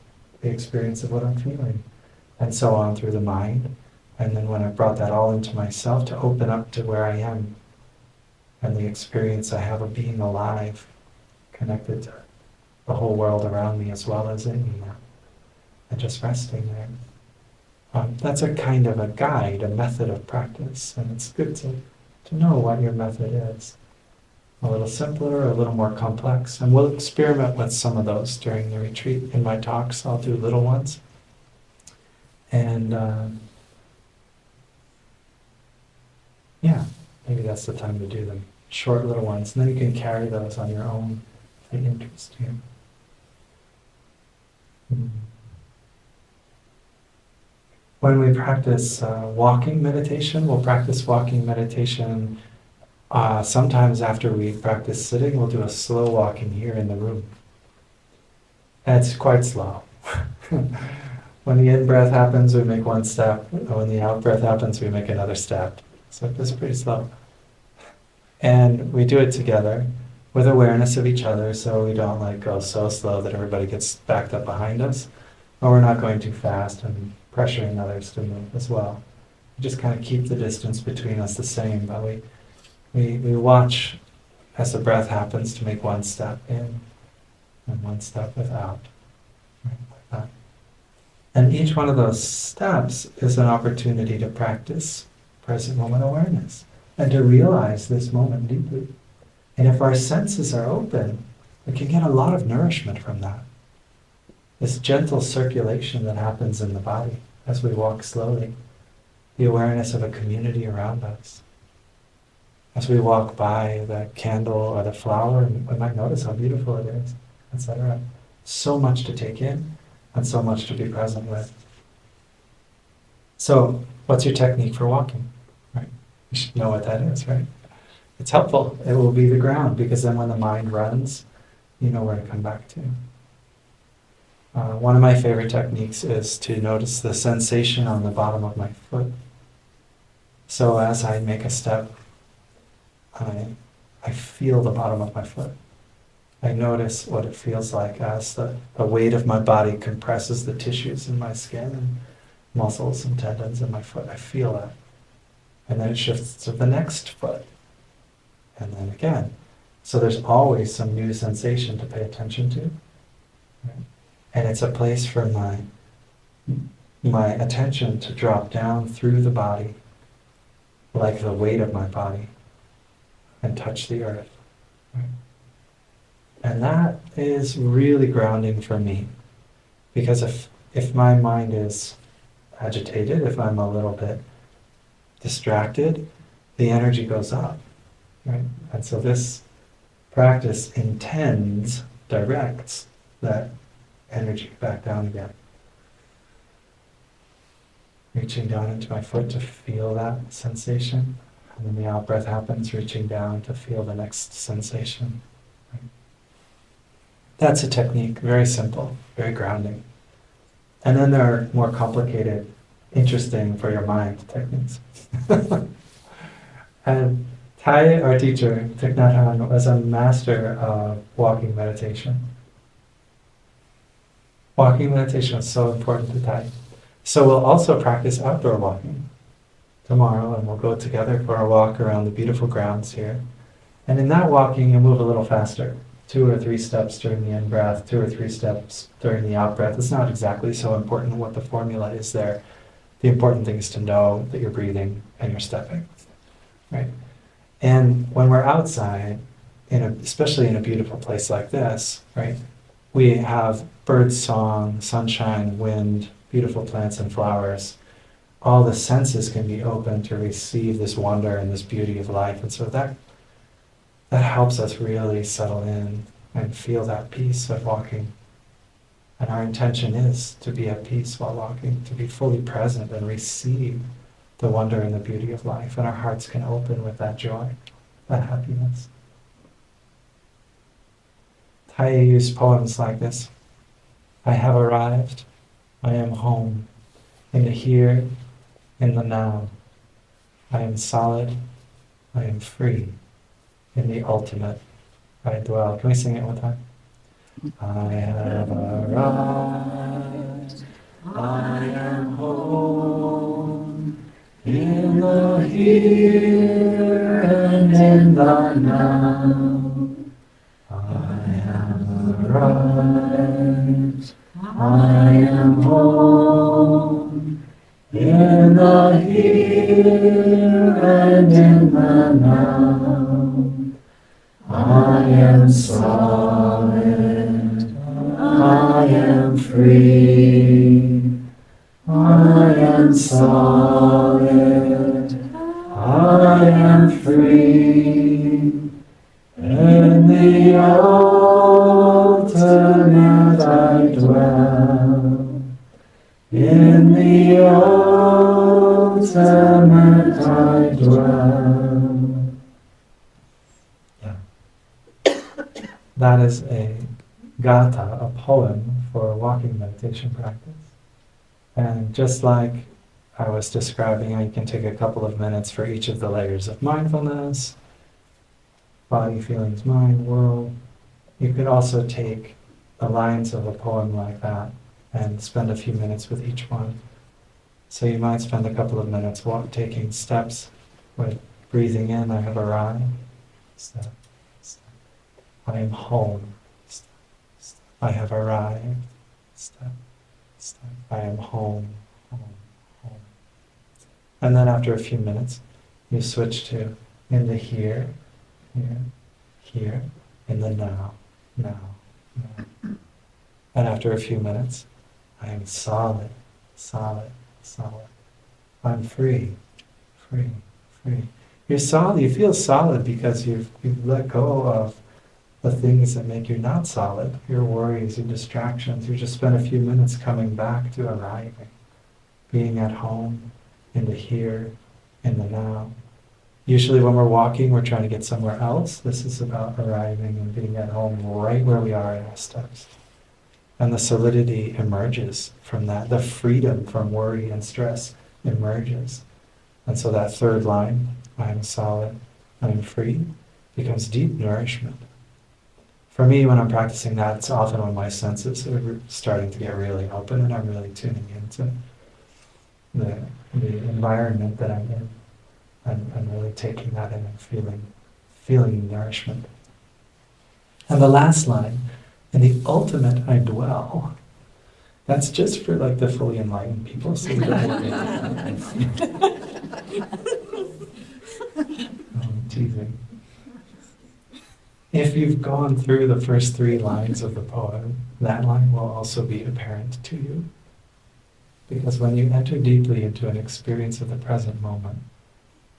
the experience of what I'm feeling, and so on through the mind. And then when I brought that all into myself, to open up to where I am and the experience I have of being alive, connected to the whole world around me as well as in me now, and just resting there. That's a kind of a guide, a method of practice, and it's good to know what your method is. A little simpler, a little more complex, and we'll experiment with some of those during the retreat. In my talks, I'll do little ones. And maybe that's the time to do them. Short little ones, and then you can carry those on your own if they interest you. When we practice walking meditation, we'll practice walking meditation. Sometimes after we practice sitting, we'll do a slow walking here in the room. And it's quite slow. When the in-breath happens, we make one step. When the out-breath happens, we make another step. So it's pretty slow. And we do it together with awareness of each other, so we don't go so slow that everybody gets backed up behind us. Or we're not going too fast and pressuring others to move as well. We just kind of keep the distance between us the same, but we watch as the breath happens to make one step in and one step without. Right, like that. And each one of those steps is an opportunity to practice present moment awareness and to realize this moment deeply. And if our senses are open, we can get a lot of nourishment from that. This gentle circulation that happens in the body as we walk slowly, the awareness of a community around us. As we walk by the candle or the flower, we might notice how beautiful it is, etc. So much to take in and so much to be present with. So, what's your technique for walking? Right? You should know what that is, right? It's helpful. It will be the ground, because then when the mind runs, you know where to come back to. One of my favorite techniques is to notice the sensation on the bottom of my foot. So as I make a step, I feel the bottom of my foot. I notice what it feels like as the weight of my body compresses the tissues in my skin and muscles and tendons in my foot. I feel that. And then it shifts to the next foot. And then again. So there's always some new sensation to pay attention to. Right? And it's a place for my attention to drop down through the body, like the weight of my body, and touch the earth. Right? And that is really grounding for me. Because if my mind is agitated, if I'm a little bit distracted, the energy goes up, right? And so this practice directs that energy back down again. Reaching down into my foot to feel that sensation. And then the out breath happens, reaching down to feel the next sensation. Right? That's a technique, very simple, very grounding. And then there are more complicated, interesting for your mind techniques. And Tai, our teacher, Thich Nhat Hanh, was a master of walking meditation. Walking meditation is so important to Tai. So we'll also practice outdoor walking tomorrow, and we'll go together for a walk around the beautiful grounds here. And in that walking, you move a little faster. 2 or 3 steps during the in-breath, 2 or 3 steps during the out-breath. It's not exactly so important what the formula is there. The important thing is to know that you're breathing and you're stepping, right? And when we're outside, especially in a beautiful place like this, right, we have bird song, sunshine, wind, beautiful plants and flowers. All the senses can be open to receive this wonder and this beauty of life. And so that helps us really settle in and feel that peace of walking. And our intention is to be at peace while walking, to be fully present and receive the wonder and the beauty of life. And our hearts can open with that joy, that happiness. Tai used poems like this. I have arrived, I am home, in the here, in the now. I am solid, I am free. In the ultimate, I dwell. Can we sing it one time? I have arrived, I am home, in the here and in the now. I have arrived, I am home, in the here and in the now. I am solid, I am free. I am solid, I am free. In the ultimate I dwell. In the ultimate I dwell. That is a gatha, a poem for a walking meditation practice. And just like I was describing, you can take a couple of minutes for each of the layers of mindfulness, body, feelings, mind, world. You could also take the lines of a poem like that and spend a few minutes with each one. So you might spend a couple of minutes taking steps with breathing in, I have arrived. Step. I am home. Step, step. I have arrived. Step, step. I am home, home, home. And then after a few minutes, you switch to in the here, here, here, in the now, now, now. And after a few minutes, I am solid, solid, solid. I'm free, free, free. You're solid. You feel solid because you've let go of the things that make you not solid, your worries, your distractions. You just spend a few minutes coming back to arriving, being at home, in the here, in the now. Usually when we're walking, we're trying to get somewhere else. This is about arriving and being at home right where we are in our steps. And the solidity emerges from that. The freedom from worry and stress emerges. And so that third line, I am solid, I am free, becomes deep nourishment. For me, when I'm practicing that, it's often when my senses are starting to get really open and I'm really tuning into the environment that I'm in. I'm really taking that in and feeling nourishment. And the last line, in the ultimate I dwell, that's just for like the fully enlightened people. So teasing. if you've gone through the first 3 lines of the poem, that line will also be apparent to you. Because when you enter deeply into an experience of the present moment,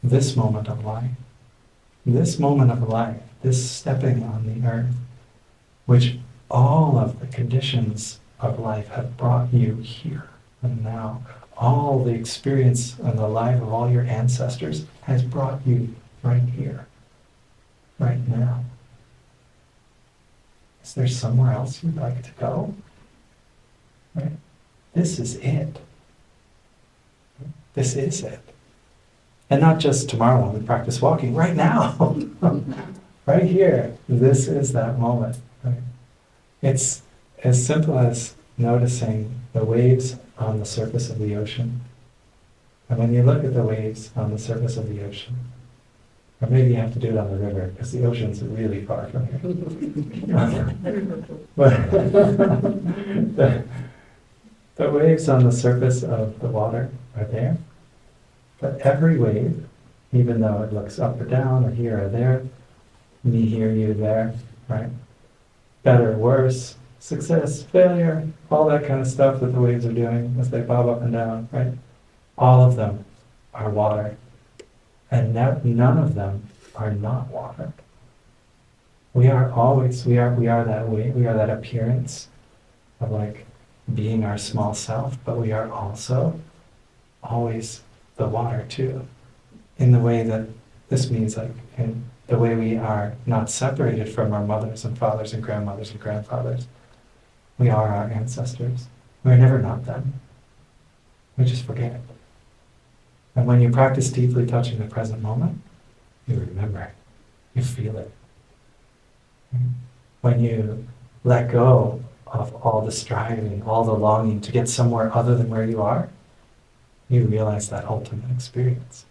this moment of life, this stepping on the earth, which all of the conditions of life have brought you here and now, all the experience and the life of all your ancestors has brought you right here, right now. Is there somewhere else you'd like to go? Right? This is it. This is it. And not just tomorrow when we practice walking, right now. Right here. This is that moment. Right? It's as simple as noticing the waves on the surface of the ocean. And when you look at the waves on the surface of the ocean, or maybe you have to do it on the river, because the ocean's really far from here. But the waves on the surface of the water are there. But every wave, even though it looks up or down, or here or there, me here, you there, right? Better, worse, success, failure, all that kind of stuff that the waves are doing as they bob up and down, right? All of them are water. And none of them are not water. We are always, we are that way, we are that appearance of like being our small self, but we are also always the water too. In the way that this means like in the way we are not separated from our mothers and fathers and grandmothers and grandfathers. We are our ancestors. We're never not them. We just forget it. And when you practice deeply touching the present moment, you remember it. You feel it. When you let go of all the striving, all the longing to get somewhere other than where you are, you realize that ultimate experience.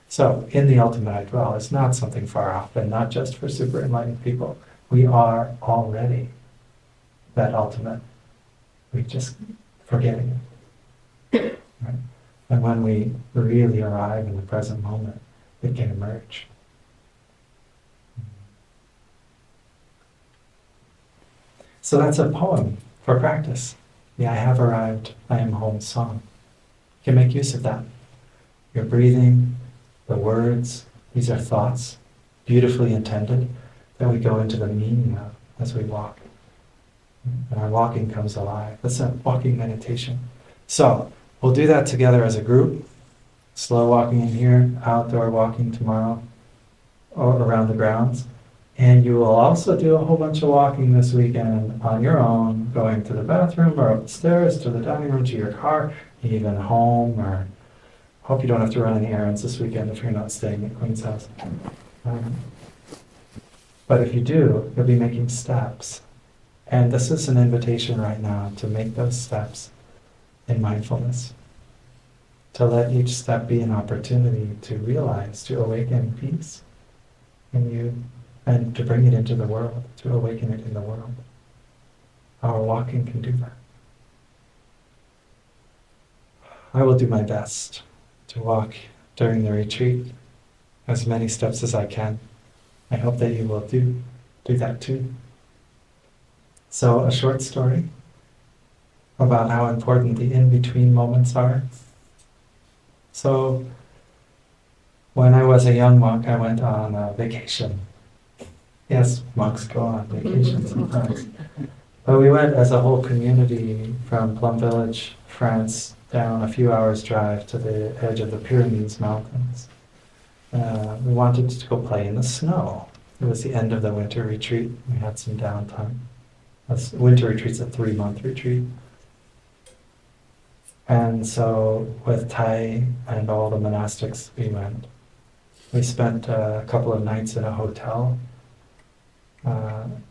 So, in the ultimate I dwell is not something far off, and not just for super enlightened people. We are already that ultimate. We're just forgetting it. Right? And when we really arrive in the present moment, it can emerge. So that's a poem for practice. The I have arrived, I am home song. You can make use of that. Your breathing, the words, these are thoughts, beautifully intended, that we go into the meaning of as we walk. And our walking comes alive. That's a walking meditation. So, we'll do that together as a group. Slow walking in here, outdoor walking tomorrow, or around the grounds. And you will also do a whole bunch of walking this weekend on your own, going to the bathroom or upstairs, to the dining room, to your car, even home, or hope you don't have to run any errands this weekend if you're not staying at Queen's house. But if you do, you'll be making steps. And this is an invitation right now to make those steps in mindfulness. To let each step be an opportunity to realize, to awaken peace in you, and to bring it into the world, to awaken it in the world. Our walking can do that. I will do my best to walk during the retreat as many steps as I can. I hope that you will do that too. So a short story about how important the in-between moments are. So when I was a young monk, I went on a vacation. Yes, monks go on vacation sometimes. But we went as a whole community from Plum Village, France, down a few hours drive to the edge of the Pyrenees Mountains. We wanted to go play in the snow. It was the end of the winter retreat. We had some downtime. Winter retreat's a 3-month retreat. And so with Tai and all the monastics we went. We spent a couple of nights in a hotel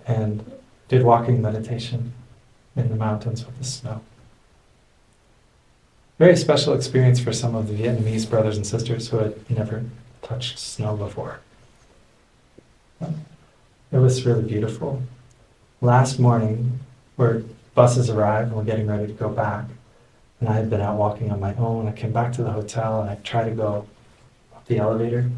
and did walking meditation in the mountains with the snow. Very special experience for some of the Vietnamese brothers and sisters who had never touched snow before. It was really beautiful. Last morning, where buses arrived and we're getting ready to go back, and I had been out walking on my own. I came back to the hotel and I tried to go up the elevator,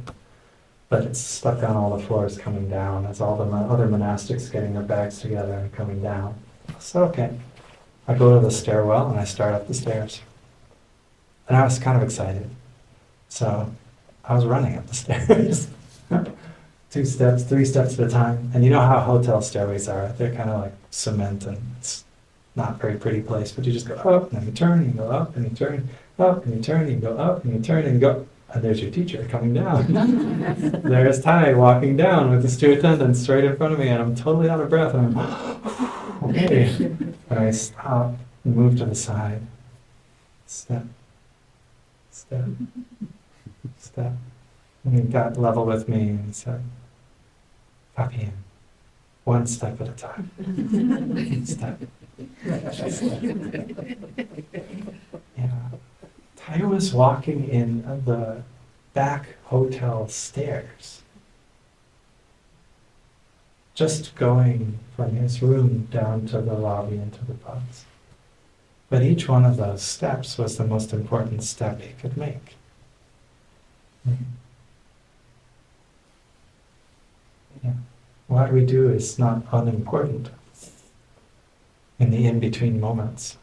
but it's stuck on all the floors coming down as all the other monastics getting their bags together and coming down. So, okay. I go to the stairwell and I start up the stairs. And I was kind of excited. So I was running up the stairs. 2 steps, 3 steps at a time. And you know how hotel stairways are. They're kind of like cement and it's not a very pretty place, but you just go up and then you turn and you go up and you turn, up and you turn and you go up and you turn and you go. And there's your teacher coming down. There's Tai walking down with the 2 attendants right in front of me, and I'm totally out of breath. And I'm, okay. And I stop and move to the side. Step, step, step. And he got level with me and said, Papian, 1 step at a time. Step. Yeah. I was walking in the back hotel stairs, just going from his room down to the lobby into the bus. But each one of those steps was the most important step he could make. Yeah. What we do is not unimportant in the in-between moments.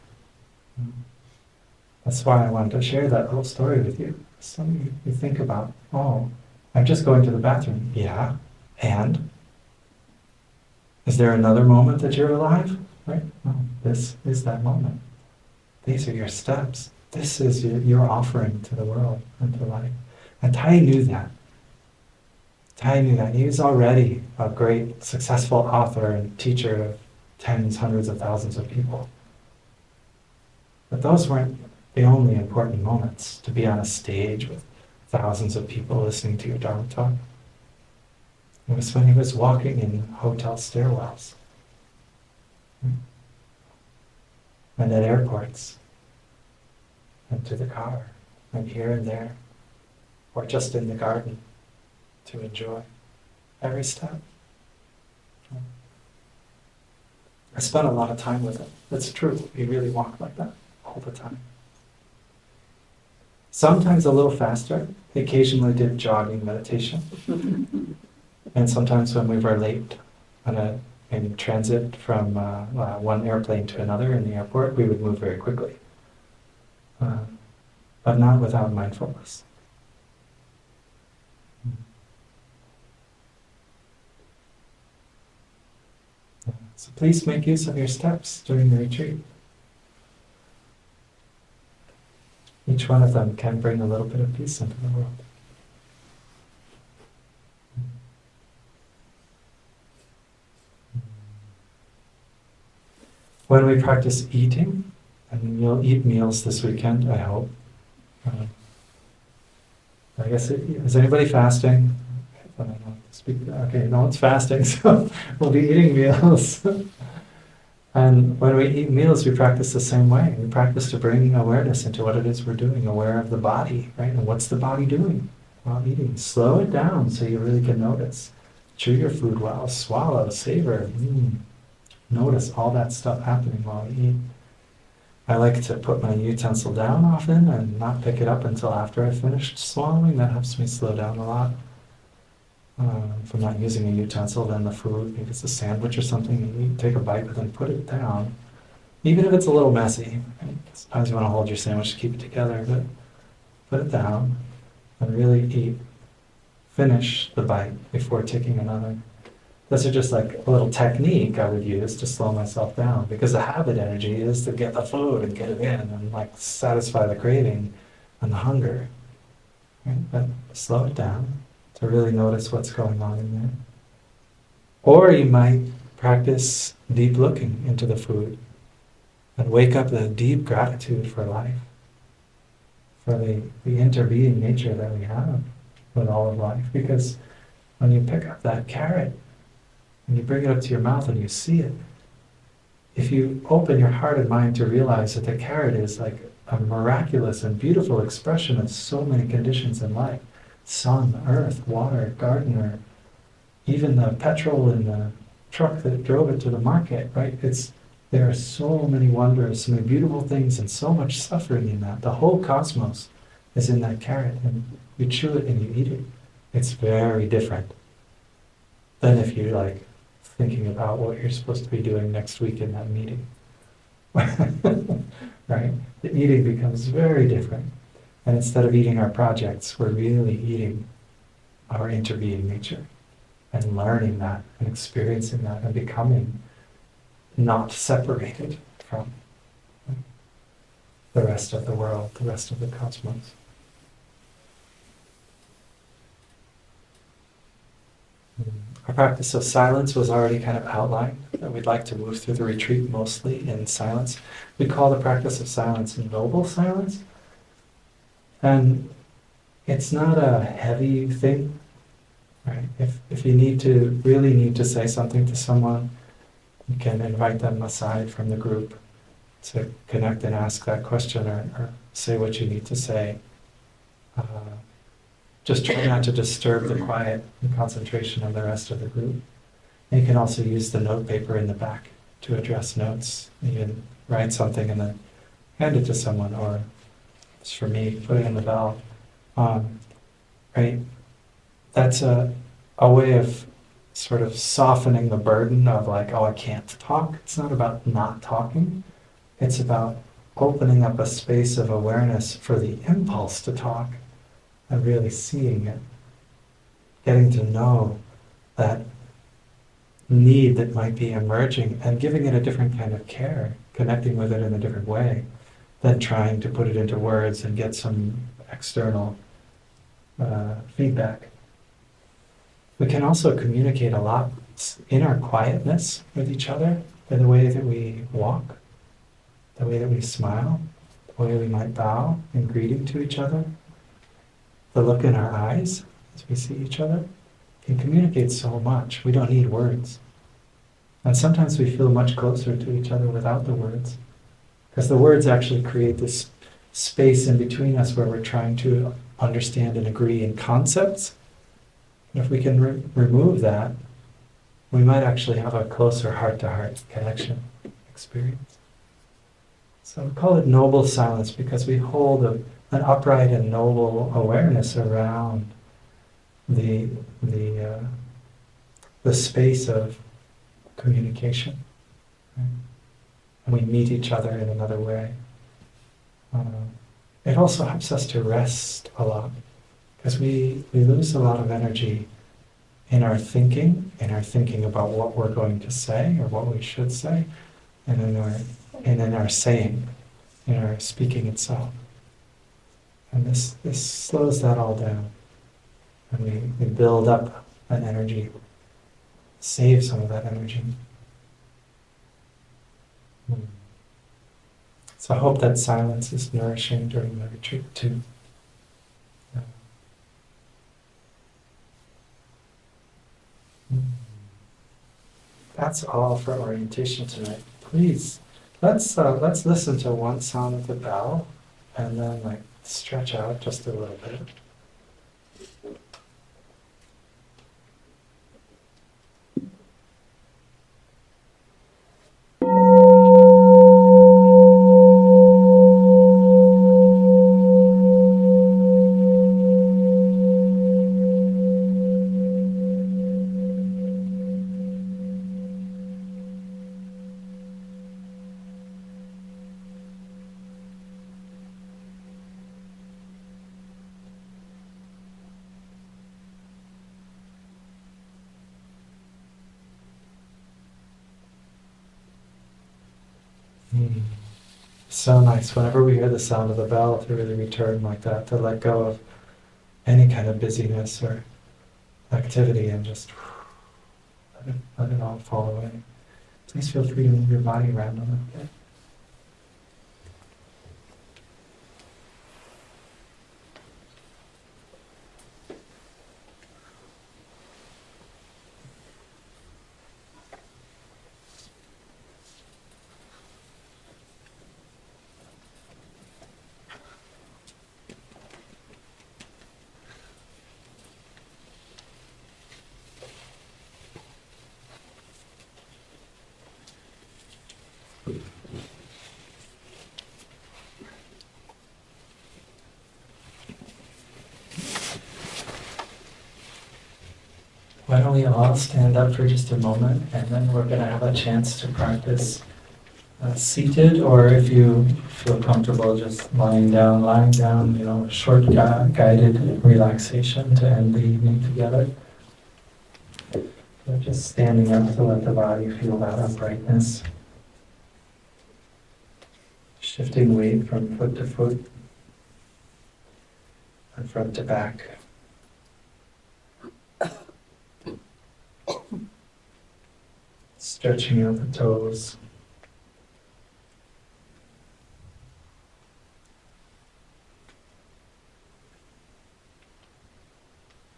That's why I wanted to share that whole story with you. Some of you think about, oh, I'm just going to the bathroom. Yeah, and? Is there another moment that you're alive? Right? No, this is that moment. These are your steps. This is your offering to the world and to life. And Tai knew that. Tai knew that. He was already a great, successful author and teacher of tens, hundreds of thousands of people. But those weren't the only important moments, to be on a stage with thousands of people listening to your Dharma talk. It was when he was walking in hotel stairwells, and at airports, and to the car, and here and there, or just in the garden to enjoy every step. I spent a lot of time with him. That's true. He really walked like that all the time. Sometimes a little faster. He occasionally did jogging meditation. And sometimes when we were late in transit from one airplane to another in the airport, we would move very quickly. But not without mindfulness. So please make use of your steps during the retreat. Each one of them can bring a little bit of peace into the world. When we practice eating, and you'll eat meals this weekend, I hope. I guess, is anybody fasting? I don't know how to speak. Okay, no one's fasting, so we'll be eating meals. And when we eat meals, we practice the same way. We practice to bring awareness into what it is we're doing, aware of the body, right? And what's the body doing while eating? Slow it down so you really can notice. Chew your food well, swallow, savor. Notice all that stuff happening while you eat. I like to put my utensil down often and not pick it up until after I've finished swallowing. That helps me slow down a lot. If I'm not using a utensil, then the food, if it's a sandwich or something, you take a bite but then put it down. Even if it's a little messy. Right? Sometimes you want to hold your sandwich to keep it together, but put it down and really eat. Finish the bite before taking another. Those are just like a little technique I would use to slow myself down, because the habit energy is to get the food and get it in and like satisfy the craving and the hunger. Right? But slow it down to really notice what's going on in there. Or you might practice deep looking into the food and wake up the deep gratitude for life, for the interbeing nature that we have with all of life. Because when you pick up that carrot and you bring it up to your mouth and you see it, if you open your heart and mind to realize that the carrot is like a miraculous and beautiful expression of so many conditions in life, sun, earth, water, gardener, even the petrol in the truck that drove it to the market, right? There are so many wonders, so many beautiful things, and so much suffering in that. The whole cosmos is in that carrot, and you chew it and you eat it. It's very different than if you're like thinking about what you're supposed to be doing next week in that meeting. Right? The eating becomes very different. And instead of eating our projects, we're really eating our interbeing nature and learning that and experiencing that and becoming not separated from the rest of the world, the rest of the cosmos. Our practice of silence was already kind of outlined, that we'd like to move through the retreat mostly in silence. We call the practice of silence noble silence. And it's not a heavy thing, right? If you really need to say something to someone, you can invite them aside from the group to connect and ask that question or say what you need to say. Just try not to disturb the quiet and concentration of the rest of the group. And you can also use the note paper in the back to address notes. You can write something and then hand it to someone, or it's for me, put it in the bell. Right? That's a way of sort of softening the burden of like, oh, I can't talk. It's not about not talking. It's about opening up a space of awareness for the impulse to talk and really seeing it, getting to know that need that might be emerging and giving it a different kind of care, connecting with it in a different way than trying to put it into words and get some external feedback. We can also communicate a lot in our quietness with each other, by the way that we walk, the way that we smile, the way we might bow in greeting to each other, the look in our eyes as we see each other can communicate so much. We don't need words. And sometimes we feel much closer to each other without the words, because the words actually create this space in between us where we're trying to understand and agree in concepts. And if we can remove that, we might actually have a closer heart-to-heart connection experience. So we call it noble silence because we hold an upright and noble awareness around the space of communication. Right? And we meet each other in another way. It also helps us to rest a lot, because we lose a lot of energy in our thinking about what we're going to say or what we should say, and in our saying, in our speaking itself. And this slows that all down. And we build up an energy, save some of that energy. So I hope that silence is nourishing during the retreat too. That's all for orientation tonight. Please, let's listen to one sound of the bell, and then like stretch out just a little bit. So nice. Whenever we hear the sound of the bell, to really return like that, to let go of any kind of busyness or activity and just let it all fall away. Please feel free to move your body around a little bit. Why don't we all stand up for just a moment, and then we're going to have a chance to practice seated, or if you feel comfortable just lying down, a short guided relaxation to end the evening together. So just standing up to let the body feel that uprightness. Shifting weight from foot to foot and front to back. Stretching out the toes.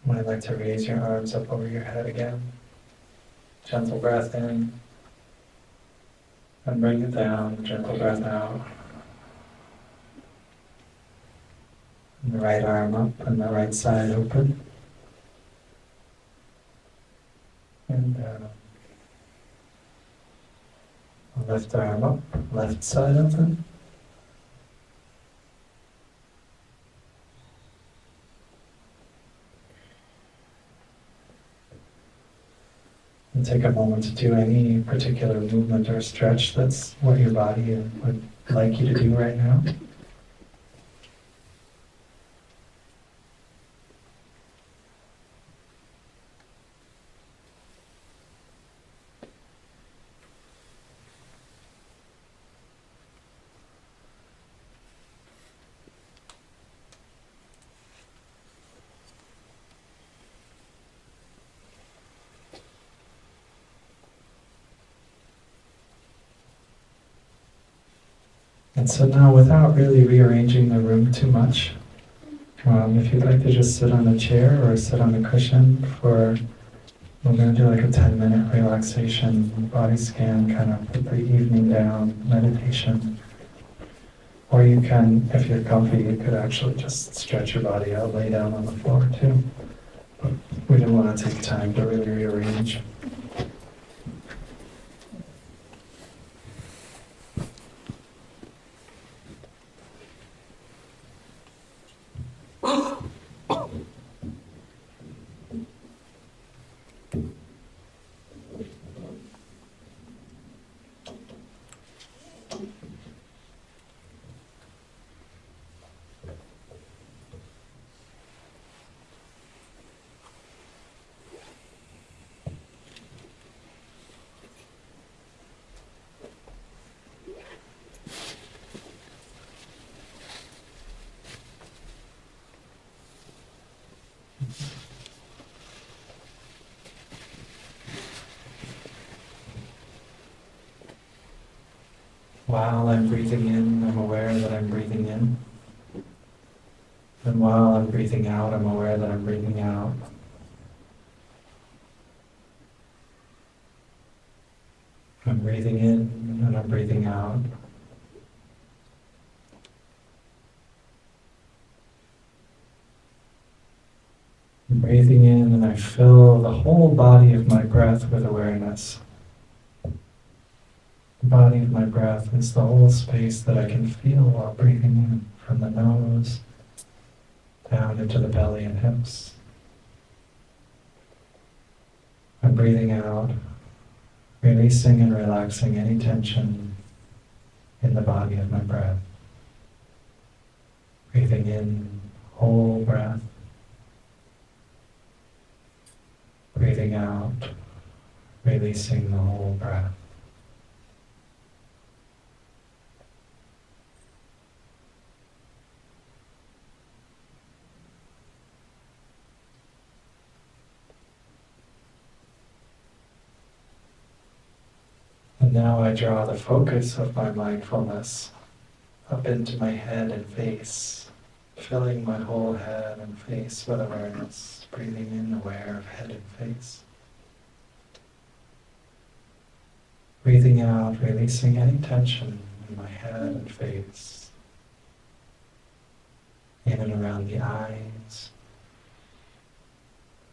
You might like to raise your arms up over your head again. Gentle breath in. And bring it down. Gentle breath out. And the right arm up and the right side open. And down. Left arm up, left side open. And take a moment to do any particular movement or stretch that's what your body would like you to do right now. And so now, without really rearranging the room too much, if you'd like to just sit on a chair or sit on a cushion we're going to do like a 10-minute relaxation, body scan, kind of put the evening down, meditation. Or you can, if you're comfy, you could actually just stretch your body out, lay down on the floor too. But we didn't want to take time to really rearrange. While I'm breathing in, I'm aware that I'm breathing in. And while I'm breathing out, I'm aware that I'm breathing out. I'm breathing in and I'm breathing out. I'm breathing in and I fill the whole body of my breath with awareness. The body of my breath is the whole space that I can feel while breathing in, from the nose down into the belly and hips. I'm breathing out, releasing and relaxing any tension in the body of my breath. Breathing in, whole breath. Breathing out, releasing the whole breath. And now I draw the focus of my mindfulness up into my head and face, filling my whole head and face with awareness, breathing in aware of head and face. Breathing out, releasing any tension in my head and face, in and around the eyes,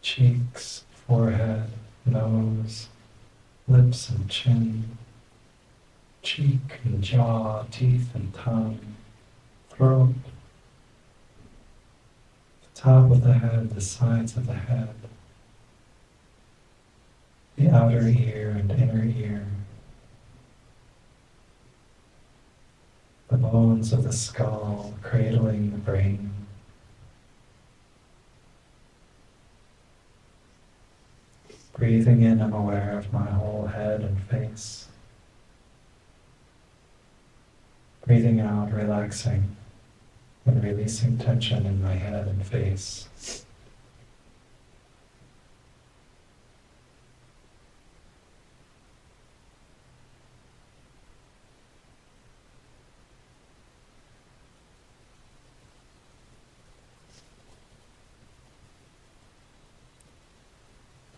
cheeks, forehead, nose, lips and chin, cheek and jaw, teeth and tongue, throat, the top of the head, the sides of the head, outer ear and inner ear, the bones of the skull cradling the brain. Breathing in, I'm aware of my whole head and face. Breathing out, relaxing and releasing tension in my head and face.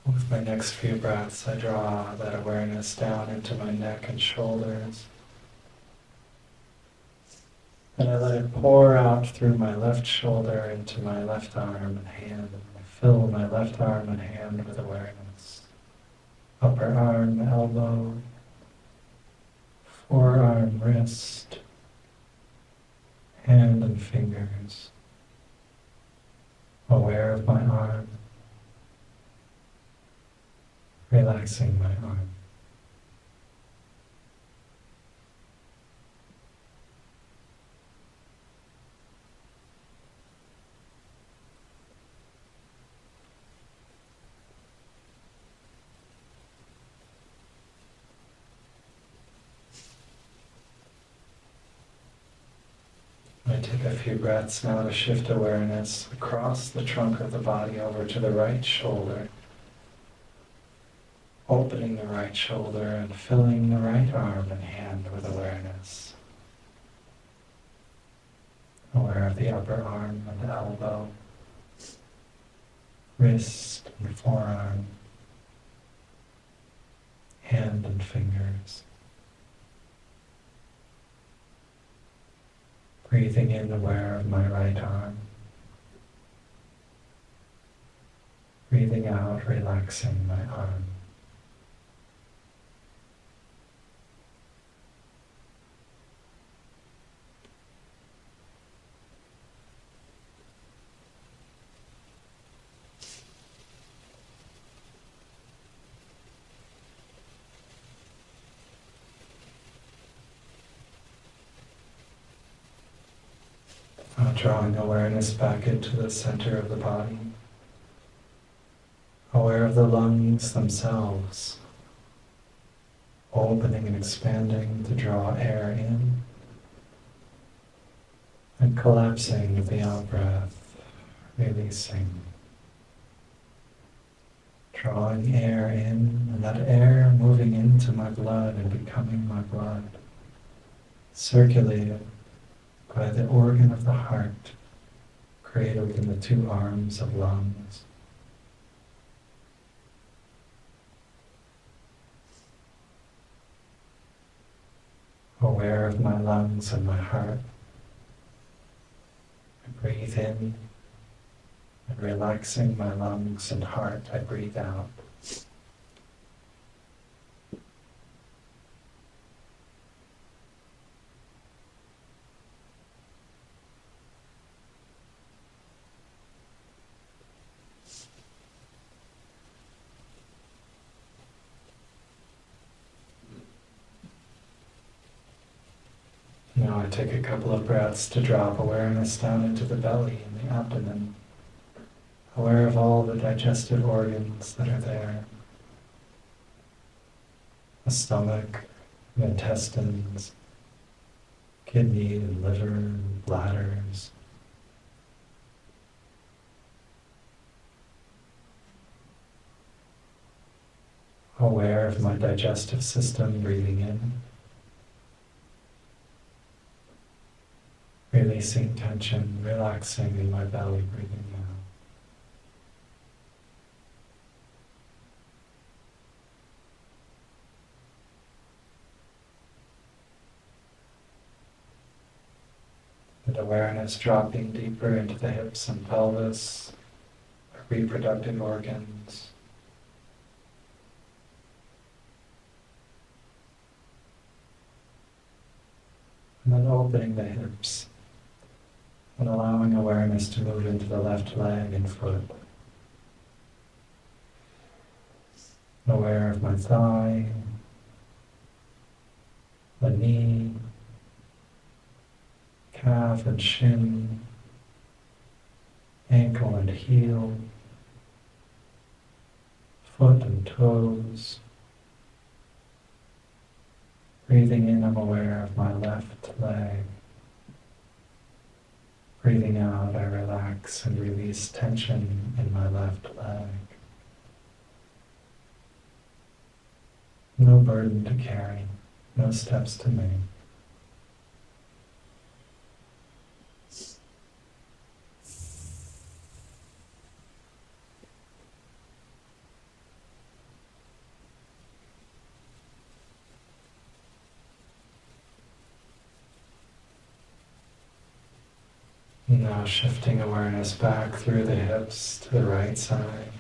With my next few breaths, I draw that awareness down into my neck and shoulders. And I let it pour out through my left shoulder into my left arm and hand. And I fill my left arm and hand with awareness. Upper arm, elbow, forearm, wrist, hand and fingers. Aware of my arm. Relaxing my arm. I take a few breaths now to shift awareness across the trunk of the body over to the right shoulder. Opening the right shoulder and filling the right arm and hand with awareness. Aware of the upper arm and elbow, wrist and forearm, hand and fingers. Breathing in, aware of my right arm. Breathing out, relaxing my arm. Drawing awareness back into the center of the body, aware of the lungs themselves, opening and expanding to draw air in, and collapsing with the out-breath, releasing. Drawing air in, and that air moving into my blood and becoming my blood, circulated by the organ of the heart, cradled in the two arms of lungs. Aware of my lungs and my heart, I breathe in, and relaxing my lungs and heart, I breathe out. Now I take a couple of breaths to drop awareness down into the belly and the abdomen, aware of all the digestive organs that are there. The stomach, the intestines, kidney and liver and bladders. Aware of my digestive system, breathing in. Releasing tension, relaxing in my belly, breathing out. And awareness dropping deeper into the hips and pelvis, reproductive organs. And then opening the hips and allowing awareness to move into the left leg and foot. aware of my thigh, the knee, calf and shin, ankle and heel, foot and toes. Breathing in, I'm aware of my left leg. Breathing out, I relax and release tension in my left leg. No burden to carry, no steps to make. Now shifting awareness back through the hips to the right side.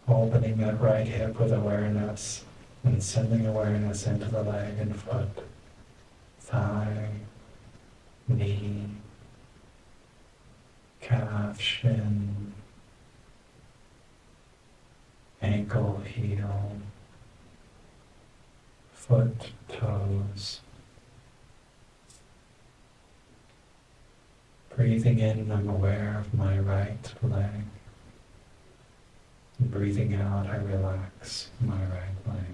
Opening that right hip with awareness and sending awareness into the leg and foot, thigh, knee, calf, shin, ankle, heel, foot, toes. Breathing in, I'm aware of my right leg. And breathing out, I relax my right leg.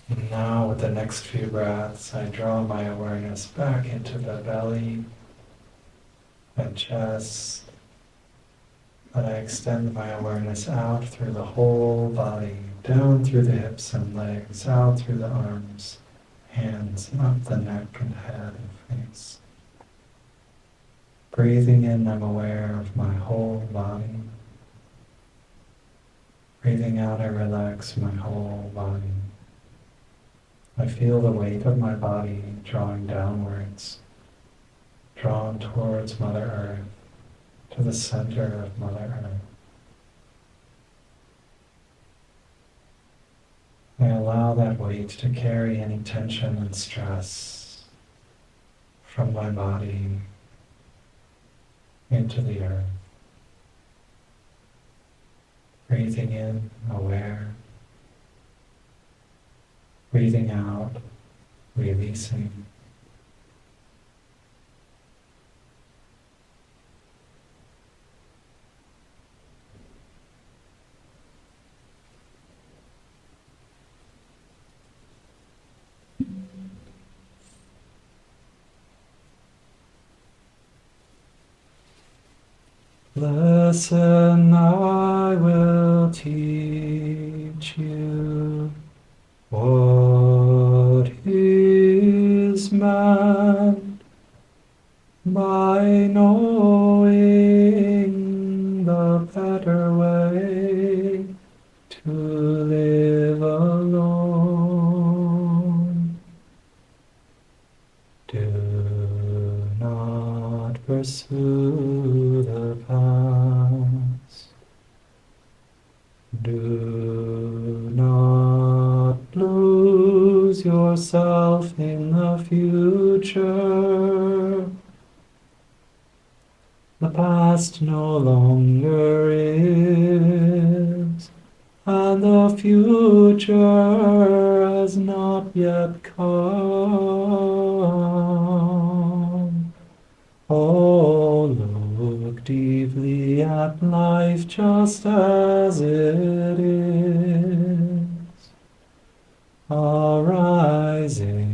And now with the next few breaths, I draw my awareness back into the belly and chest, but I extend my awareness out through the whole body, down through the hips and legs, out through the arms, hands, up the neck and head and face. Breathing in, I'm aware of my whole body. Breathing out, I relax my whole body. I feel the weight of my body drawing downwards, drawn towards Mother Earth, to the center of Mother Earth. I allow that weight to carry any tension and stress from my body into the earth. Breathing in, aware. Breathing out, releasing. Listen, I will teach you what is man by knowing the better way to live alone. Do not pursue the past. Do not lose yourself in the future. The past no longer is, and the future has not yet come. Oh, look deeply at life just as it is, arising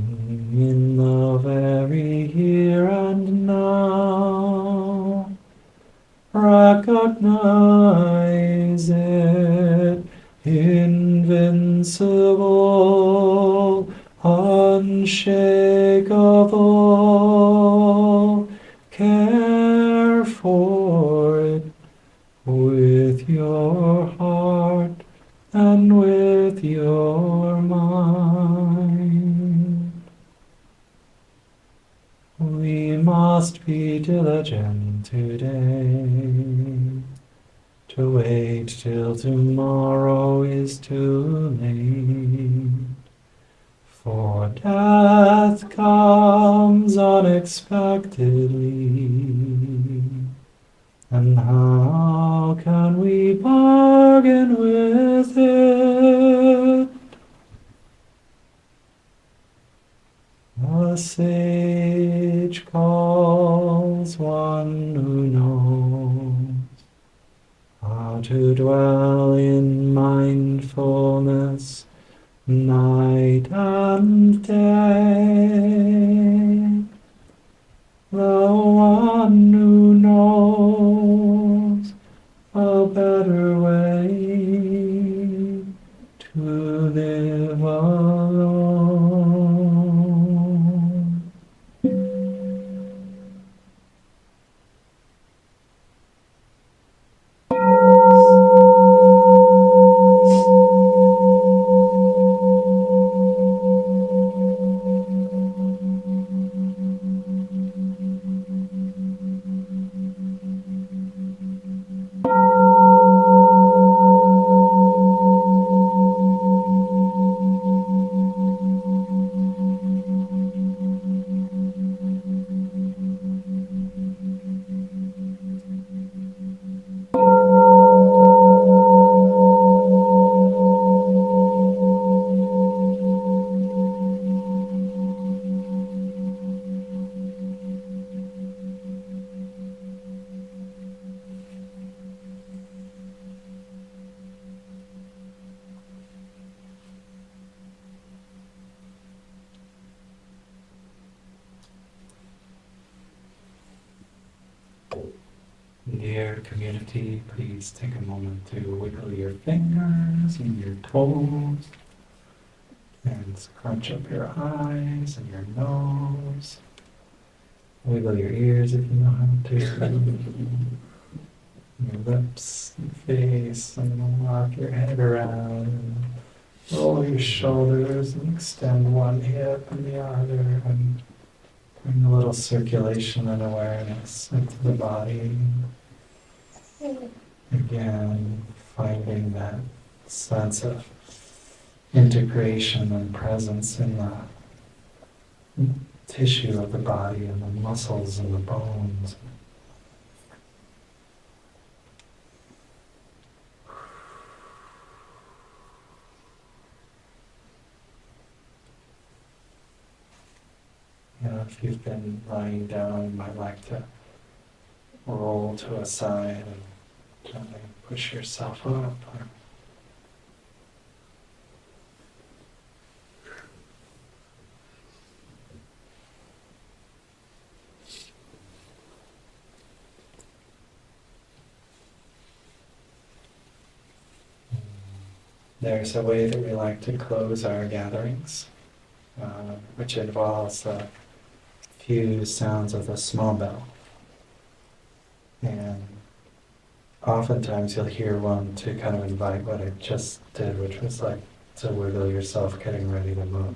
in the very here and now. Recognize it, invincible, unshakable. Care for it with your heart and with your mind. We must be diligent today. To wait till tomorrow is too late. For death comes unexpectedly, and how can we bargain with it? A sage calls one who knows how to dwell in mindfulness night and day. The one who knows a better way to live alone. Dear community, please take a moment to wiggle your fingers and your toes, and scrunch up your eyes and your nose. Wiggle your ears if you know how to. Your lips and face, and rock your head around, and roll your shoulders, and extend one hip and the other, and bring a little circulation and awareness into the body. Again, finding that sense of integration and presence in the tissue of the body and the muscles and the bones. If you've been lying down, you might like to roll to a side and gently push yourself up. There's a way that we like to close our gatherings, which involves a few sounds of the small bell. And oftentimes you'll hear one to kind of invite what I just did, which was like to wiggle yourself getting ready to move.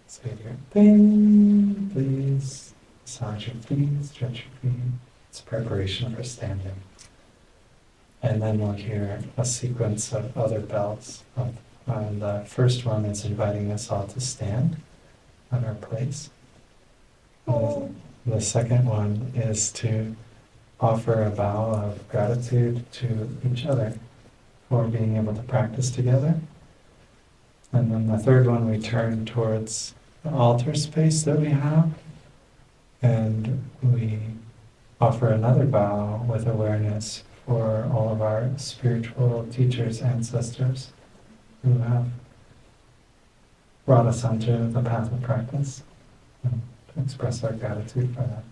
So you hear ding, please massage your feet, stretch your feet. It's preparation for standing. And then we'll hear a sequence of other bells. And the first one is inviting us all to stand at our place. The second one is to offer a vow of gratitude to each other for being able to practice together. And then the third one, we turn towards the altar space that we have, and we offer another vow with awareness for all of our spiritual teachers, ancestors who have brought us onto the path of practice, and to express our gratitude for that.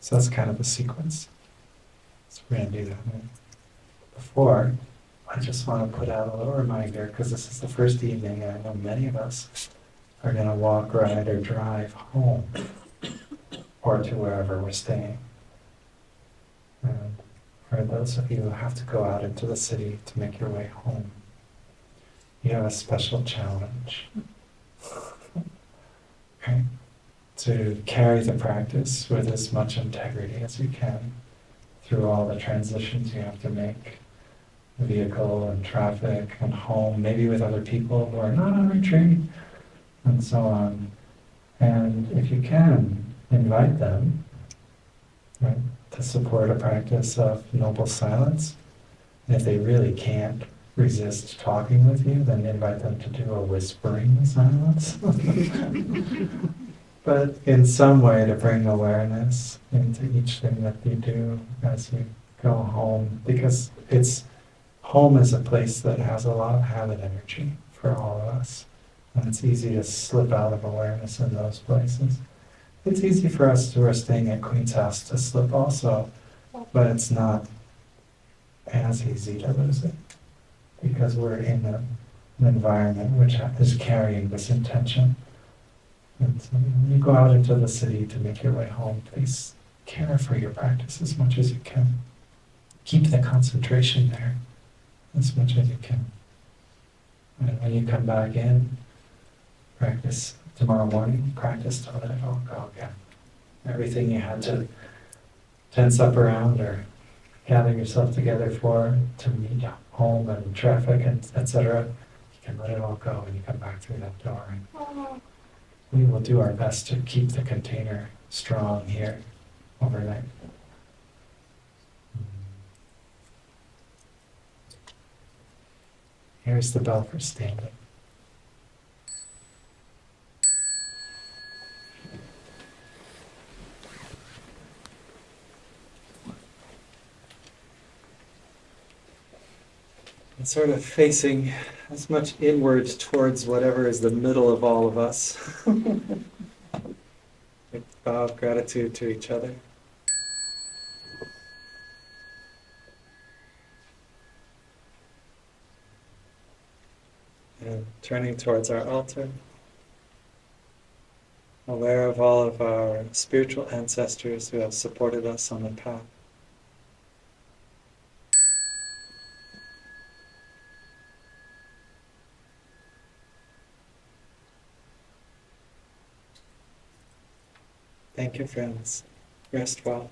So that's kind of the sequence. So we're going to do that. Before, I just want to put out a little reminder, because this is the first evening, and I know many of us are going to walk, ride, or drive home, or to wherever we're staying. And for those of you who have to go out into the city to make your way home, you have a special challenge. right? To carry the practice with as much integrity as you can through all the transitions you have to make, vehicle and traffic and home, maybe with other people who are not on retreat, and so on. And if you can, invite them, right, to support a practice of noble silence. And if they really can't resist talking with you, then invite them to do a whispering silence. But in some way to bring awareness into each thing that you do as you go home, because home is a place that has a lot of habit energy for all of us. And it's easy to slip out of awareness in those places. It's easy for us who are staying at Queen's House to slip also, but it's not as easy to lose it, because we're in an environment which is carrying this intention. And so when you go out into the city to make your way home, please care for your practice as much as you can. Keep the concentration there as much as you can. And when you come back in, practice tomorrow morning, practice to let it all go again. Everything you had to tense up around or gather yourself together for, to meet home and traffic and etc., you can let it all go when you come back through that door. And we will do our best to keep the container strong here overnight. Here's the bell for standing. And sort of facing as much inward towards whatever is the middle of all of us. Like bow of gratitude to each other. And turning towards our altar, aware of all of our spiritual ancestors who have supported us on the path. Thank you, friends. Rest well.